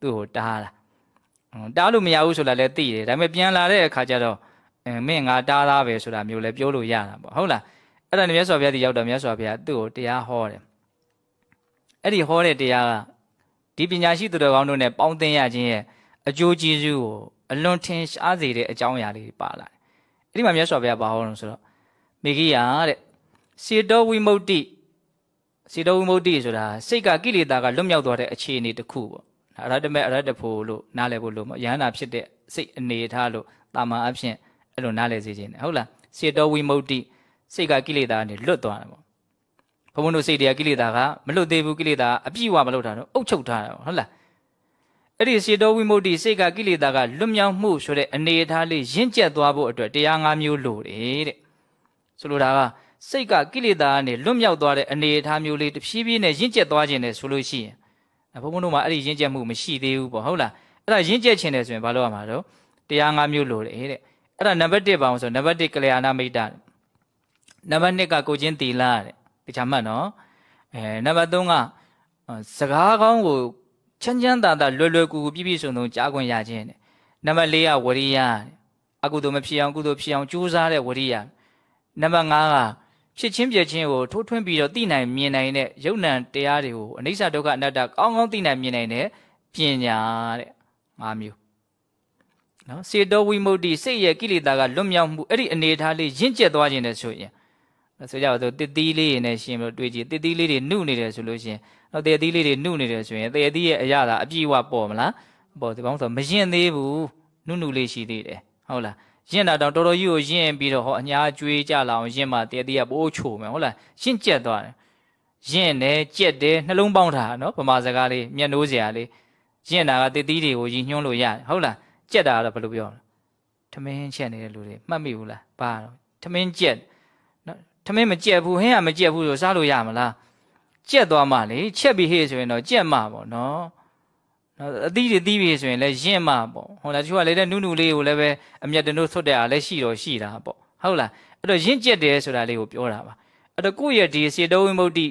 းသူ့ကိုတားလို့မရဘူးဆိုတာလည်းသိတယ်ဒါပေမဲ့ပြန်လာတဲ့အခါကျတော့မင်းငါတားသားပဲဆိုတာမျိုးလည်းပြောလို့ရတာပေါ့ဟုတ်လားအဲ့ဒါနဲ့မြတ်စွာဘုရားကြီးရောက်တော့မြတ်စွာဘုရားသူ့ကိုတရားဟောတယ်အဲ့ဒီဟောတဲ့တရားကဒီပညာရှိသူတော်ကောင်းတို့နဲ့ပေါင်းသင်းရခြင်းရဲ့အကျိုးကျေးဇူးကိုအလွန်ထင်ရှားစေတဲ့အကြောင်းအရာလေးပါလာတယ်အဲ့ဒီမှာမြတ်စွာဘုရားဘာဟောလို့ဆိုတော့မေဂိယတဲ့စေတောဝိမု ക്തി စေတောဝိမု ക്തി ဆိုတာစိတ်ကကိလေသာကလွတ်မြောက်သွားတဲ့အခြေအနေတစ်ခုပေါ့အရဟတမေအရဟတဖို့လို့နားလည်ဖို့လို့ယဟန္တာဖြစ်တဲ့စိတ်အနေထားလို့တာမန်အဖြစ်အဲ့လိုနားလည်စေခြင်းဟုတ်လားစေတောဝိမု ക്തി စိတ်ကကိလေသာကနေလွတ်သွားတယ်ပေါ့ဘုံဘုံတို့စိတ်တွေကကိလေသာကမလွတ်သေးဘူးကိလေသာအပြည့်အဝမလွတ်တာတော့အုပ်ချုပ်ထားတာဟုတ်လားအဲ့ဒီစေတောဝိမု ക്തി စိတ်ကကိလေသာကလွတ်မြောက်မှုဆိုတဲ့အနေအထားလေးရင့်ကျက်သွားဖို့အတွက်တရား၅မျိုးလိုတယ်တဲ့ဆိုလိုတာကစိတ်ကကိလေသာကနေလွတ်မြောက်သွားတဲ့အနေအထားမျိုးလေးတစ်ဖြည်းဖြည်းနဲ့ရင့်ကျက်သွားခြင်းနဲ့ဆိုလို့ရှိရင်ဘုံဘုံတို့မှာအဲ့ဒီရင့်ကျက်မှုမရှိသေးဘူးပေါ့ဟုတ်လားအဲ့ဒါရင့်ကျက်ခြင်းတယ်ဆိုရင်ဘာလို့ရမှာတော့တရား၅မျိုးလိုတယ်တဲ့အဲ့ဒါနံပါတ်1ပါအောင်ဆိုနံပါတ်1ကလျာဏမိတ်တာနံပါတ်2ကကိုချင်းတီလာတဲ့တခြားမှတ်နော်နံပါတ်3ကစကားကောင်းကိုချမ်းချမ်းသာသာလွယ်လွယ်ကူကူပြည့်ပြည့်စုံစုံကြားခွင့်ရခြင်းတဲ့နံပါတ်4ကဝရိယအကုသိုလ်မဖြစ်အောင်ကုသိုလ်ဖြစ်အောင်ကြိုးစားတဲ့ဝရိယနံပါတ်5ကဖြစ်ချင်းပြချင်းကိုထိုးထွင်းပြီးတော့သိနိုင်မြင်နိုင်တဲ့ယုံ nant တရားတွေကိုအနိစ္စဒုက္ခအနတ္တကောင်းကောင်းသိနိုင်မြင်နိုင်တဲ့ပညာတဲ့5မျိုးနော်စေတောဝိမု ക്തി စိတ်ရဲ့ကိလေသာကလွတ်မြောက်မှုအဲ့ဒီအနေထားလေးရင့်ကျက်သွားခြင်းနဲ့ဆိုရင်ဆိုကြပါစို့တစ်သီးလေးနဲ့ရှင်လို့တွေ့ကြည့်တစ်သီးလေးတွေနှုတ်နေတယ်ဆိုလို့ရှင်တော့တဲ့သီးလေးတွေနှုတ်နေတယ်ဆိုရင်တဲ့သီးရဲ့အရာသာအပြည့်အဝပေါ်မလားပေါ်ဒီပေါင်းဆိုမရင်သေးဘူးနှုတ်နှုတ်လေးရှိသေးတယ်ဟုတ်လား ရင်တာတော့တော်တော်ကြီးကိုရင်ပြီးတော့ဟောအညာကျွေးကြလာအောင်ရင်မှတည်းတည်းကပိုးချိုမယ်ဟုတ်လားရှင်းကျက်သွားတယ်ရင်တယ်ကြက်တယ်နှလုံးပေါင်းထားနော်ဗမာစကားလေးမျက်နှိုးစရာလေးရင်တာကတည်တည်တွေကိုရည်ညွှန်းလို့ရတယ်ဟုတ်လားကြက်တာကတော့ဘယ်လိုပြောလဲထမင်းချက်နေတဲ့လူတွေမှတ်မိဘူးလားဘာတော့ထမင်းကြက်နော်ထမင်းမကြက်ဘူးဟင်းကမကြက်ဘူးဆိုစားလို့ရမလားကြက်သွားမှလေချက်ပြီးဟေ့ဆိုရင်တော့ကြက်မှပေါ့နော်အသီးတွေသီးပြီးဆိုရင်လည်းရင့်မှပေါ့ဟုတ်လားတချို့ကလည်းနုနုလေးကိုလည်းပဲအမျက်တနိုးဆွတ်တဲ့အားလည်းရှိတော့ရှိတာပေါ့ဟုတ်လားအဲ့တော့ရင့်ကျက်တယ်ဆိုတာလေးကိုပြောတာပါအဲ့တော့ကိုယ့်ရဲ့ဒီစေတဝိမုဒ္ဓိ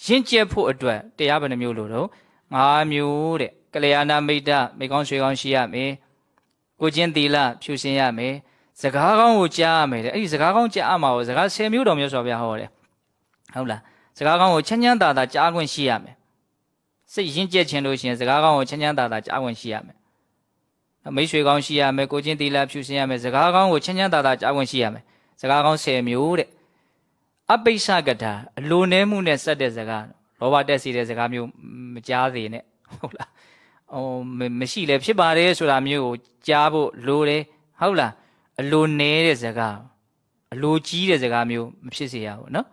ရင့်ကျက်ဖို့အတွက်တရားဘယ်နှမျိုးလို့တော့၅မျိုးတဲ့ကလျာဏမိတ်တမိကောင်းရွှေကောင်းရှိရမယ်ကိုချင်းသီလဖြူစင်ရမယ်စကားကောင်းကိုကြားရမယ်တဲ့အဲ့ဒီစကားကောင်းကြားအမှာကိုစကား10မျိုးတော်မျိုးဆိုပြဟောတယ်ဟုတ်လားစကားကောင်းကိုချမ်းချမ်းသာသာကြားခွင့်ရှိရမယ်စိတ်ရင့်ကျက်ခြင်းလို့ရှိရင်စကားကောင်းကိုချမ်းချမ်းသာသာကြားခွင့်ရှိရမယ်မိတ်ဆွေကောင်းရှိရမယ်ကိုချင်းသီလဖြူစင်ရမယ်စကားကောင်းကိုချမ်းချမ်းသာသာကြားခွင့်ရှိရမယ်စကားကောင်း10မျိုးတဲ့အပိစ္ဆကထာအလိုနည်းမှုနဲ့ဆက်တဲ့စကားလောဘတက်စီတဲ့စကားမျိုးမကြားစေနဲ့ဟုတ်လားမရှိလေဖြစ်ပါတယ်ဆိုတာမျိုးကိုကြားဖို့လိုတယ်ဟုတ်လားအလိုနည်းတဲ့စကားအလိုကြီးတဲ့စကားမျိုးမဖြစ်စေရဘူးနော်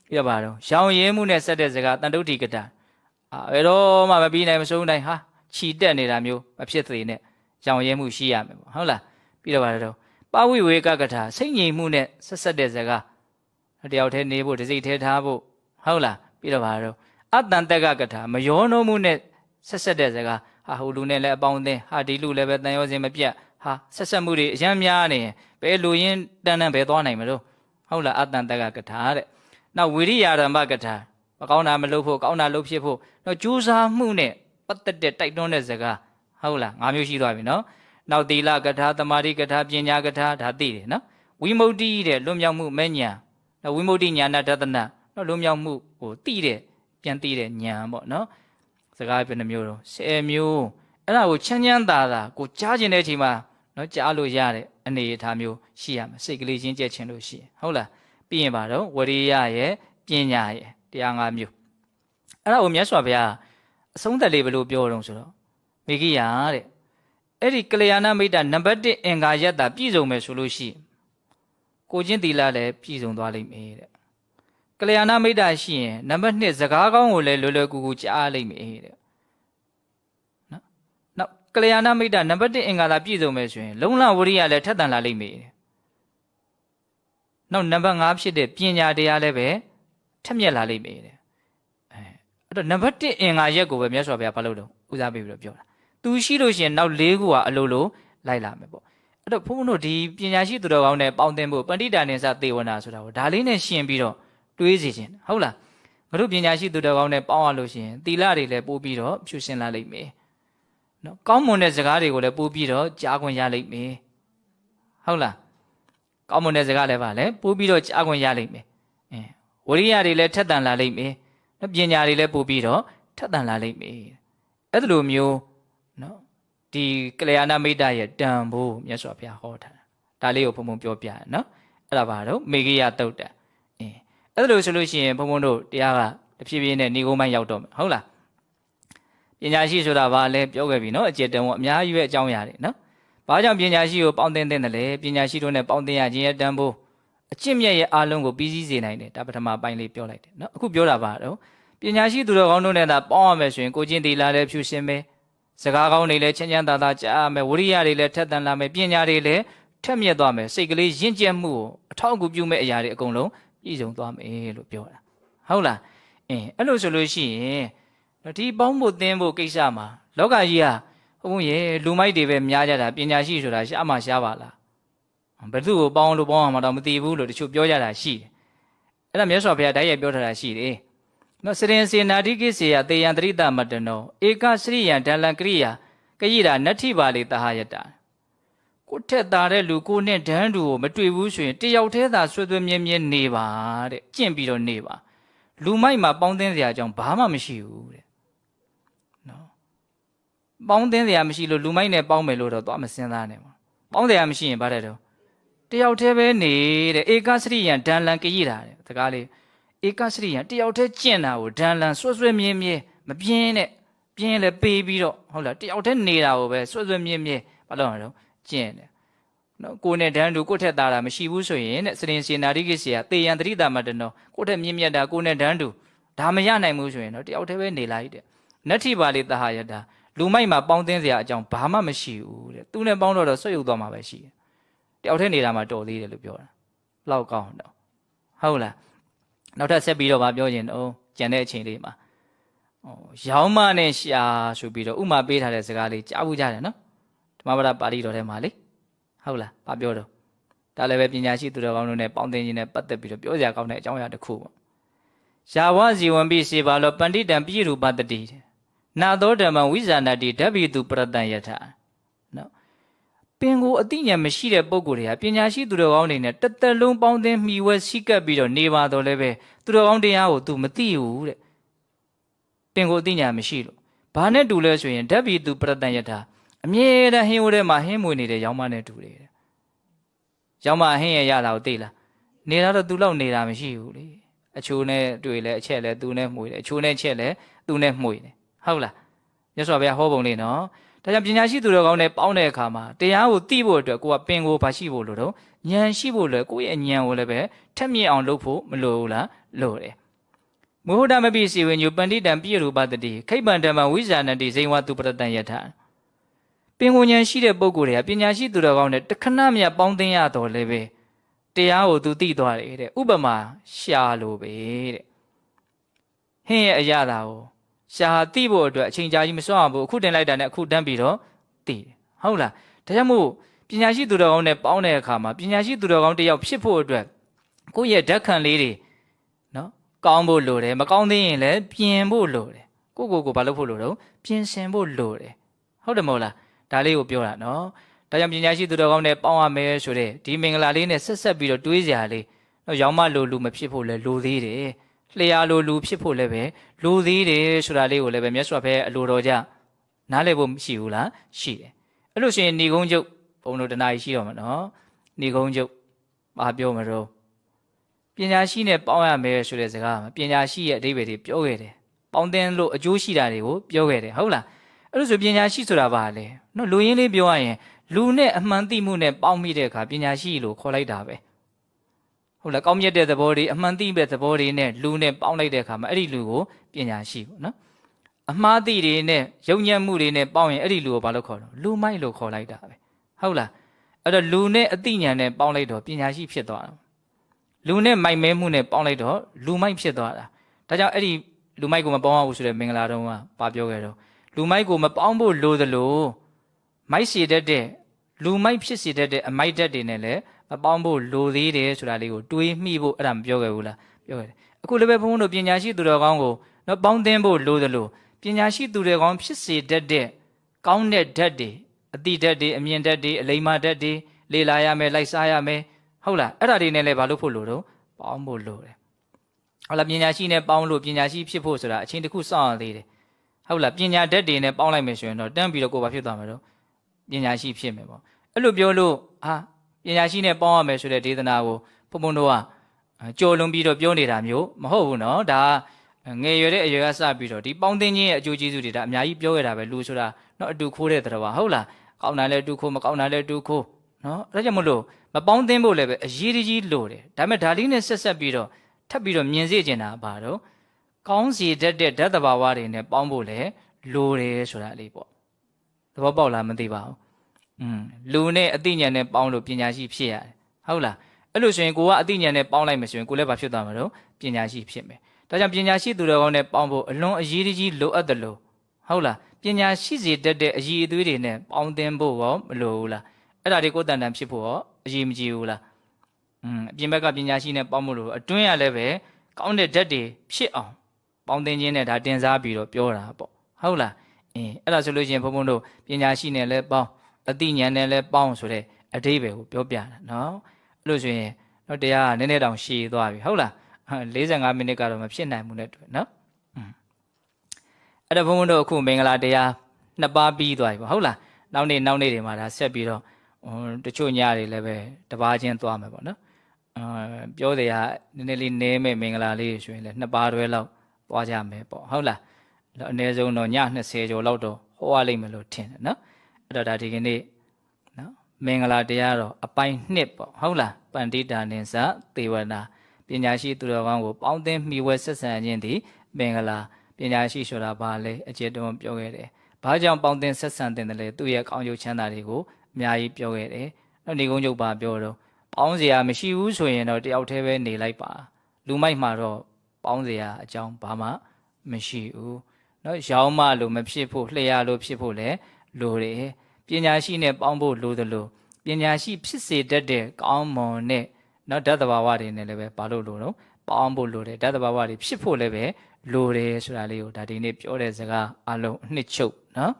ပြီးတော့ပါတော့ရောင်ရဲမှုနဲ့ဆက်တဲ့စကားတန်တုဋ္ဌိကထာဘယ်တော့မှမပြီးနိုင်မဆုံးနိုင်ဟာခြီတက်နေတာမျိုးမဖြစ်စေနဲ့ရောင်ရဲမှုရှိရမယ်ပေါ့ဟုတ်လားပြီးတော့ပါတော့ပဝိဝေကကထာစိတ်ငြိမ်မှုနဲ့ဆက်တဲ့စကားတယောက်တည်းနေဖို့တစိတ်တည်းထားဖို့ဟုတ်လားပြီးတော့ပါတော့အတန်တက်ကကထာမယောနှုံးမှုနဲ့ဆက်တဲ့စကားဟာဟိုလူနဲ့လည်းအပေါင်းအသင်းဟာဒီလူလည်းပဲတန်ရောစင်မပြတ်ဟာဆက်မှုတွေအများများနေရင်ဘယ်လူရင်းတန်းတန်းပဲသွားနိုင်မလို့ဟုတ်လားအတန်တက်ကကထာတဲ့နောက်ဝိရိယဓမ္မကထာမကောင်းတာမလုပ်ဖို့ကောင်းတာလုပ်ဖြစ်ဖို့တော့ကြိုးစားမှုနဲ့ပတ်သက်တဲ့တိုက်တွန်းတဲ့စကားဟုတ်လား၅မျိုးရှိသွားပြီနော်နောက်သီလကထာသမာဓိကထာပညာကထာဒါသိတယ်နော်ဝိမု ക്തി တဲ့လွတ်မြောက်မှုမဲ့ညာနော်ဝိမု ക്തി ညာဏတဒနာနော်လွတ်မြောက်မှုဟိုသိတဲ့ပြန်သိတဲ့ညာပေါ့နော်စကားဘယ်နှမျိုးတော့10မျိုးအဲ့ဒါကိုချမ်းချမ်းသာသာကိုကြားကျင်တဲ့အချိန်မှာနော်ကြားလို့ရတဲ့အနေအထားမျိုးရှိရမယ်စိတ်ကလေးချင်းကျက်ခြင်းလို့ရှိရင်ဟုတ်လားပြီးရင်ပါတော့ဝရိယရဲ့ပညာရဲ့တရား၅မျိုးအဲ့ဒါကိုမြတ်စွာဘုရားအဆုံးသက်လေးဘယ်လိုပြောတော့ဆိုတော့မေဂိယတဲ့အဲ့ဒီကလျာဏမိတ်တာနံပါတ်1အင်္ဂါယတ္တာပြည့်စုံမယ်ဆိုလို့ရှိရင်ကိုချင်းသီလလည်းပြည့်စုံသွားလိမ့်မယ်တဲ့ကလျာဏမိတ်တာရှိရင်နံပါတ်2စကားကောင်းကိုလည်းလွယ်လွယ်ကူကူကြားလိမ့်မယ်တဲ့နော်နောက်ကလျာဏမိတ်တာနံပါတ်1အင်္ဂါသာပြည့်စုံမယ်ဆိုရင်လုံလဝရိယလည်းထက်သန်လာလိမ့်မယ်တဲ့နောက်နံပါတ်5ဖြစ်တဲ့ပညာတရားလည်းပဲထက်မြက်လာလိမ့်မယ်တဲ့အဲ့တော့နံပါတ်1အင်္ဂါရက်ကိုပဲမြတ်စွာဘုရားဘာလို့တော့ဦးစားပေးပြီးတော့ပြောတာသူရှိလို့ရှိရင်နောက်4ခုကအလိုလိုလိုက်လာမယ်ပေါ့အဲ့တော့ဘုန်းဘုန်းတို့ဒီပညာရှိသူတော်ကောင်းနဲ့ပေါင်းသင်ဖို့ပဏိတာနိစ္စသေဝနာဆိုတာကိုဒါလေးနဲ့ရှင်ပြီးတော့တွေးစီခြင်းဟုတ်လားငါတို့ပညာရှိသူတော်ကောင်းနဲ့ပေါင်းရလို့ရှိရင်သီလတွေလည်းပို့ပြီးတော့ဖြူစင်လာလိမ့်မယ်နော်ကောင်းမွန်တဲ့စကားတွေကိုလည်းပို့ပြီးတော့ကြားခွင့်ရလိမ့်မယ်ဟုတ်လားကောင်းမွန်တဲ့စကားလည်းပါလေပို့ပြီးတော့ကြားခွင့်ရလိမ့်မယ်ဝရိယတွေလည်းထက်သန်လာလိမ့်မယ်နော်ပညာတွေလည်းပို့ပြီးတော့ထက်သန်လာလိမ့်မယ်အဲ့ဒါလိုမျိုးနော်ဒီကလျာဏမိတ်တရဲ့တန်ဖိုးမြတ်စွာဘုရားဟောထားတာဒါလေးကိုဘုံဘုံပြောပြရနော်အဲ့ဒါပါတော့မေဂိယတုတ်တအဲ့ဒါလို့ဆိုလို့ရှိရင်ဘုံဘုံတို့တရားကတဖြည်းဖြည်းနဲ့ဏိကုံးပိုင်းရောက်တော့မယ်ဟုတ်လားပညာရှိဆိုတာဘာလဲပြောခဲ့ပြီနော်အကျဉ်းတန်ဝအများကြီးပဲအကြောင်းရတယ်နော်ဘာကြောင့်ပညာရှိကိုပေါင်းသင်တဲ့လဲပညာရှိတို့နဲ့ပေါင်းသင်ရခြင်းရဲ့တန်ဖိုးအကျင့်မြတ်ရဲ့အားလုံးကိုပြီးစီးစေနိုင်တယ်ဒါပထမပိုင်းလေးပြောလိုက်တယ်နော်အခုပြောတာပါတော့ပညာရှိသူတော်ကောင်းတို့နဲ့သာပေါင်းရမယ်ဆိုရင်ကိုချင်းသီလလည်းဖြူစင်မယ်စကားကောင်းတွေလည်းချမ်းချမ်းသာသာကြားရမယ်ဝိရိယတွေလည်းထက်သန်လာမယ်ပညာတွေလည်းထက်မြက်သွားမယ်စိတ်ကလေးရင့်ကျက်မှုကိုအထောက်အကူပြုမဲ့အရာတွေအကုန်လုံးပြည့်စုံသွားမယ်လို့ပြောတာဟုတ်လားအဲ့လိုဆိုလို့ရှိရင်ဒီပေါင်းဖို့သင်ဖို့ကိစ္စမှာလောကကြီးဟာဘုံရဲ့လူမိုက်တွေပဲများကြတာပညာရှိဆိုတာရှားမှရှားပါလားဘယ်သူ့ကိုပေါင်းလို့ပေါင်းအောင်မတော့မသိဘူးလို့တချို့ပြောကြတာရှိတယ်အဲ့ဒါမြတ်စွာဘုရားတိုက်ရိုက်ပြောထားတာရှိတယ်နော်စရင်စေနာတိကိစေယတေယံတရိတမတနောဧကစရိယံဒလံကရိယာကရိတာနတ္ထိပါလေတဟယတကိုထက်သားတဲ့လူကိုနဲ့ဒန်းတူကိုမတွေ့ဘူးဆိုရင်တယောက်တည်းသာဆွေးသွေးမြဲမြဲနေပါတဲ့ကျင့်ပြီးတော့နေပါလူမိုက်မှာပေါင်းသင်းစရာအကြောင်းဘာမှမရှိဘူးတဲ့နော်ပေါင်းသင်းစရာမရှိလို့လူမိုက်နဲ့ပေါင်းမယ်လို့တော့သွားမစင်သားနဲ့ပေါ့ပေါင်းစရာမရှိရင်ဘာတဲ့တော့တယောက်တည်းပဲနေတဲ့ဧကစရိယံဒလံကရိတာတဲ့စကားလေးဧကစရိယံတယောက်တည်းကျင့်တာကိုဒလံဆွဆွဲမြဲမြဲမပြင်းနဲ့ပြင်းလဲပေးပြီးတော့ဟုတ်လားတယောက်တည်းနေတာကိုပဲဆွဆွဲမြဲမြဲဘာလို့လဲတော့ကျင့်တယ် နော်ကိုယ်နဲ့တန်းတူကိုယ့်ထက်သားတာမရှိဘူးဆိုရင်တဲ့စရင်ရှင်နာရိကိစီကတေယံတရိတာမတနောကိုယ့်ထက်မြင့်မြတ်တာကိုယ်နဲ့တန်းတူဒါမရနိုင်ဘူးဆိုရင်တော့တယောက်တည်းပဲနေလိုက်တဲ့နတ္ထိပါလိတဟယတာလူမိုက်မှာပေါင်းသင်းစရာအကြောင်းဘာမှမရှိဘူးတဲ့သူနဲ့ပေါင်းတော့ဆွတ်ယုတ်သွားမှာပဲရှိတယ်တယောက်တည်းနေတာမှတော်သေးတယ်လို့ပြောတာလောက်ကောင်းတော့ဟုတ်လားနောက်ထပ်ဆက်ပြီးတော့ဗာပြောရင်တော့ကျန်တဲ့အချိန်လေးမှာရောင်းမနဲ့ရှာဆိုပြီးတော့ဥမာပေးထားတဲ့စကားလေးကြားဘူးကြတယ်နော်ဓမ္မပဒပါဠိတော်ထဲမှာလေဟုတ်လားဗာပြောတော့ဒါလည်းပဲပညာရှိသူတော်ကောင်းတို့နဲ့ပေါင်းသင်းခြင်းနဲ့ပတ်သက်ပြီးတော့ပြောစရာကောင်းတဲ့အကြောင်းအရာတစ်ခုပေါ့ယာဝဇီဝံပိစေပါလောပန္တိတံပိရူပတတိနာသောဓမ္မဝိဇာဏတိဓဗ္ဗိတုပရတံယထာနော်ပင်ကိုအသိဉာဏ်မရှိတဲ့ပုဂ္ဂိုလ်တွေကပညာရှိသူတော်ကောင်းတွေနဲ့တစ်သက်လုံးပေါင်းသင်းမှီဝဲစိကပ်ပြီးတော့နေပါတော့လည်းပဲသူတော်ကောင်းတရားကို तू မသိဘူးတဲ့ပင်ကိုအသိဉာဏ်မရှိလို့ဘာနဲ့တူလဲဆိုရင်ဓဗ္ဗိတုပရတံယထာအမြဲတမ်းဟင်းဝဲထဲမှာဟင်းမွေနေတဲ့ရောင်းမနဲ့တူတယ်တဲ့ရောင်းမဟင်းရရတာကိုသိလားနေတာတော့ तू လောက်နေတာမရှိဘူးလေအချိုးနဲ့တွေ့လဲအချက်လဲ तू နဲ့မှွေတယ်အချိုးနဲ့ချက်လဲ तू နဲ့မှွေတယ်ဟုတ်လားမြတ်စွာဘုရားဟောပုံလေးနော်ဒါကြောင့်ပညာရှိသူတော်ကောင်းနဲ့ပေါင်းတဲ့အခါမှာတရားကိုသိဖို့အတွက်ကိုကပင်ကိုဘာရှိဖို့လို့တော့ဉာဏ်ရှိဖို့လဲကိုယ့်ရဲ့ဉာဏ်ကိုလည်းပဲထက်မြက်အောင်လုပ်ဖို့မလိုဘူးလားလိုတယ်မဟုတ်တာမပိစီဝိညုပန္တိတံပိရူပတတိခိဗ္ဗံဓမ္မဝိဇာဏတိဇိဝတုပရတံယထာပင်ကိုဉာဏ်ရှိတဲ့ပုဂ္ဂိုလ်တွေကပညာရှိသူတော်ကောင်းနဲ့တခဏမြတ်ပေါင်းသင်းရတော့လည်းပဲတရားကို तू သိသွားတယ်တဲ့ဥပမာရှာလို့ပဲတဲ့ဟင်းရဲ့အရာတာကိုရှာသိဖို့အတွက်အချိန်ကြာကြီးမစွန့်အောင်ဘူးအခုတင်လိုက်တာနဲ့အခုတန်းပြီးတော့သိတယ်ဟုတ်လားဒါကြောင့်မို့ပညာရှိသူတော်ကောင်းနဲ့ပေါင်းတဲ့အခါမှာပညာရှိသူတော်ကောင်းတယောက်ဖြစ်ဖို့အတွက်ကိုယ့်ရဲ့ဓာတ်ခံလေးတွေနော်ကောင်းဖို့လိုတယ်မကောင်းသေးရင်လည်းပြင်ဖို့လိုတယ်ကိုဘာလုပ်ဖို့လိုတော့ပြင်ဆင်ဖို့လိုတယ်ဟုတ်တယ်မဟုတ်လားဒါလေးကိုပြောတာနော်ဒါကြောင့်ပညာရှိသူတော်ကောင်းနဲ့ပေါင်းရမယ်ဆိုတဲ့ဒီမင်္ဂလာလေးနဲ့ဆက်ပြီးတော့တွေးစရာလေးနော်ရောင်းမလိုလူမဖြစ်ဖို့လည်းလိုသေးတယ်လျှာလိုလူဖြစ်ဖို့လည်းပဲလိုသေးတယ်ဆိုတာလေးကိုလည်းပဲမြတ်စွာဘုရားအလိုတော်ကြနားလည်ဖို့မရှိဘူးလားရှိတယ်အဲ့လို့ရှိရင်ဏီကုန်းကျုပ်ဘုံတို့တနားရှိတော့မှာနော်ဏီကုန်းကျုပ်ဘာပြောမလို့ပညာရှိနဲ့ပေါင်းရမယ်ဆိုတဲ့စကားမှာပညာရှိရဲ့အဓိပ္ပာယ်တွေပြောခဲ့တယ်ပေါင်းသင်းလို့အကျိုးရှိတာတွေကိုပြောခဲ့တယ်ဟုတ်လားအဲ့လို့ဆိုပညာရှိဆိုတာဘာလဲနော်လူရင်းလေးပြောရရင်လူနဲ့အမှန်သိမှုနဲ့ပေါင်းမိတဲ့အခါပညာရှိလို့ခေါ်လိုက်တာပဲဟုတ်လားကောင်းမြတ်တဲ့သဘောတွေအမှန်သိတဲ့သဘောတွေနဲ့လူနဲ့ပေါင်းလိုက်တဲ့အခါမှာအဲ့ဒီလူကိုပညာရှိပေါ့နော်အမှားသိတွေနဲ့ယုံညံ့မှုတွေနဲ့ပေါင်းရင်အဲ့ဒီလူကိုဘာလို့ခေါ်တော့လူမိုက်လို့ခေါ်လိုက်တာပဲဟုတ်လားအဲ့တော့လူနဲ့အသိဉာဏ်နဲ့ပေါင်းလိုက်တော့ပညာရှိဖြစ်သွားတာလူနဲ့မိုက်မဲမှုနဲ့ပေါင်းလိုက်တော့လူမိုက်ဖြစ်သွားတာဒါကြောင့်အဲ့ဒီလူမိုက်ကိုမပေါင်းအောင်ဆိုတဲ့မင်္ဂလာတော်ကဘာပြောခဲ့တော့လူမိုက်ကိုမပေါင်းဖို့လိုသလိုမိုက်စီတတ်တဲ့လူမိုက်ဖြစ်စီတတ်တဲ့အမိုက်တတ်တွေနဲ့လည်းမပေါင်းဖို့လိုသေးတယ်ဆိုတာလေးကိုတွေးမိဖို့အဲ့ဒါမပြောခဲ့ဘူးလားပြောခဲ့တယ်အခုလည်းပဲဘုန်းဘုန်းတို့ပညာရှိသူတော်ကောင်းကိုနော်ပေါင်းသင်းဖို့လိုသလိုပညာရှိသူတော်ကောင်းဖြစ်စေတတ်တဲ့ကောင်းတဲ့ဓာတ်တွေအတိဓာတ်တွေအမြင်ဓာတ်တွေအလိမ္မာဓာတ်တွေလေ့လာရမယ်လိုက်စားရမယ်ဟုတ်လားအဲ့ဒါတွေနဲ့လည်းဘာလို့ဖို့လိုတော့ပေါင်းဖို့လိုတယ်ဟုတ်လားပညာရှိနဲ့ပေါင်းလို့ပညာရှိဖြစ်ဖို့ဆိုတာအချိန်တစ်ခုစောင့်ရသေးတယ်ဟုတ်လားပညာဓာတ်တွေနဲ့ပေါင်းလိုက်မယ်ဆိုရင်တော့တန်းပြီးတော့ကိုယ်ဘာဖြစ်သွားမှာတော့ပညာရှိဖြစ်မယ်ပေါ့အဲ့လိုပြောလို့ပညာရှိနဲ့ပေါင်းရမယ်ဆိုတဲ့ဒေသနာကိုဘုံဘုံတို့ကကြော်လွန်ပြီးတော့ပြောနေတာမျိုးမဟုတ်ဘူးနော်ဒါငယ်ရွယ်တဲ့အရွယ်ကစပြီးတော့ဒီပေါင်းသင်းခြင်းရဲ့အကျိုးကျေးဇူးတွေဒါအများကြီးပြောခဲ့တာပဲလူဆိုတာနော်အတူခိုးတဲ့တော်ပါဟုတ်လားကောင်းတာလဲတူခိုးမကောင်းတာလဲတူခိုးနော်ဒါကြောင့်မလို့မပေါင်းသင်းဖို့လည်းပဲအရေးကြီးလိုတယ်ဒါပေမဲ့ဒါလေးနဲ့ဆက်ပြီးတော့ထပ်ပြီးတော့မြင်စေချင်တာဘာတော့ကောင်းစီတတ်တဲ့ဓာတ်တဘာဝတွေနဲ့ပေါင်းဖို့လည်းလိုတယ်ဆိုတာလေးပေါ့သဘောပေါက်လားမသိပါဘူးလူနဲ့အသိဉာဏ်နဲ့ပေါင်းလို့ပညာရှိဖြစ်ရတယ်ဟုတ်လားအဲ့လိုဆိုရင်ကိုကအသိဉာဏ်နဲ့ပေါင်းလိုက်မယ်ဆိုရင်ကိုလည်းဘာဖြစ်သွားမှာတော့ပညာရှိဖြစ်မယ်ဒါကြောင့်ပညာရှိသူတော်ကောင်းနဲ့ပေါင်းဖို့အလွန်အရေးကြီးလိုအပ်တယ်လို့ဟုတ်လားပညာရှိစေတတ်တဲ့အရေးအသွေးတွေနဲ့ပေါင်းသင်းဖို့ရောမလိုဘူးလားအဲ့ဒါတွေကိုယ်တန်တန်ဖြစ်ဖို့ရောအရေးမကြီးဘူးလားအပြင်ဘက်ကပညာရှိနဲ့ပေါင်းဖို့လို့အတွင်းရလည်းပဲကောင်းတဲ့ဓာတ်တွေဖြစ်အောင်ပေါင်းသင်းခြင်းနဲ့ဒါတင်စားပြီးတော့ပြောတာပေါ့ဟုတ်လားအဲ့ဒါဆိုလို့ရှိရင်ဘုံဘုံတို့ပညာရှိနဲ့လည်းပေါင်းအသိဉာဏ်နဲ့လည်းပေါင်းဆိုတဲ့အဓိပ္ပာယ်ကိုပြောပြတာနော်အဲ့လိုဆိုရင်တော့တရားကနည်းနည်းတောင်ရှည်သွားပြီဟုတ်လား45မိနစ်ကတော့မဖြစ်နိုင်ဘူးနဲ့တွေ့နော်အဲ့တော့ဘုန်းဘုန်းတို့အခုမင်္ဂလာတရား2ပါးပြီးသွားပြီပေါ့ဟုတ်လားနောက်နေ့တွေမှာဒါဆက်ပြီးတော့တချို့ညတွေလည်းပဲတပါးချင်းသွားမယ်ပေါ့နော်ပြောတယ်ဟာနည်းနည်းလေးနည်းမဲ့မင်္ဂလာလေးဆိုရင်လည်း2ပါးတွဲလောက်သွားကြမယ်ပေါ့ဟုတ်လားအနည်းဆုံးတော့ည20ကျော်လောက်တော့ဟောရလိမ့်မယ်လို့ထင်တယ်နော်အဲ့တော့ဒါဒီကနေ့နော် မင်္ဂလာတရားတော်အပိုင်း2ပေါ့ဟုတ်လားပန္တိတာနိသသေဝနာပညာရှိသူတော်ကောင်းကိုပေါင်းသင်းမိဝဲဆက်ဆံခြင်းသည်မင်္ဂလာပညာရှိဆိုတာဘာလဲအကျေတုံးပြောခဲ့တယ်။ဘာကြောင့်ပေါင်းသင်းဆက်ဆံတဲ့လဲသူ့ရဲ့ကောင်းကျိုးချမ်းသာတွေကိုအများကြီးပြောခဲ့တယ်။နောက်နေကုန်းချုပ်ပါပြောတော့ပေါင်းစရာမရှိဘူးဆိုရင်တော့တယောက်တည်းပဲနေလိုက်ပါလူမိုက်မှာတော့ပေါင်းစရာအကြောင်းဘာမှမရှိဘူး။နော်ရောင်းမလို့မဖြစ်ဖို့လျှက်လို့ဖြစ်ဖို့လဲလိုတယ်ပညာရှိနဲ့ပေါင်းဖို့လိုသလိုပညာရှိဖြစ်စေတတ်တဲ့ကောင်းမွန်တဲ့နော်ဓာတ်တဘာဝတွေနဲ့လည်းပဲဘာလို့လို့တော့ပေါင်းဖို့လိုတယ်ဓာတ်တဘာဝတွေဖြစ်ဖို့လည်းပဲလိုတယ်ဆိုတာလေးကိုဒါဒီနေ့ပြောတဲ့စကားအလုံးအနှစ်ချုပ်နော်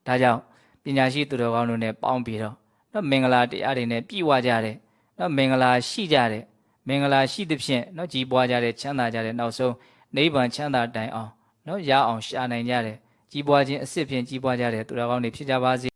ဒါကြောင့်ပညာရှိသူတော်ကောင်းတို့နဲ့ပေါင်းပြီးတော့နော်မင်္ဂလာတရားတွေနဲ့ပြည့်ဝကြတဲ့နော်မင်္ဂလာရှိကြတဲ့မင်္ဂလာရှိသဖြင့်နော်ကြီးပွားကြတဲ့ချမ်းသာကြတဲ့နောက်ဆုံးနိဗ္ဗာန်ချမ်းသာတိုင်အောင်နော်ရအောင်ရှာနိုင်ကြတဲ့ကြီးပွားခြင်းအစစ်ဖြင့်ကြီးပွားကြတဲ့သူတော်ကောင်းတွေဖြစ်ကြပါစေ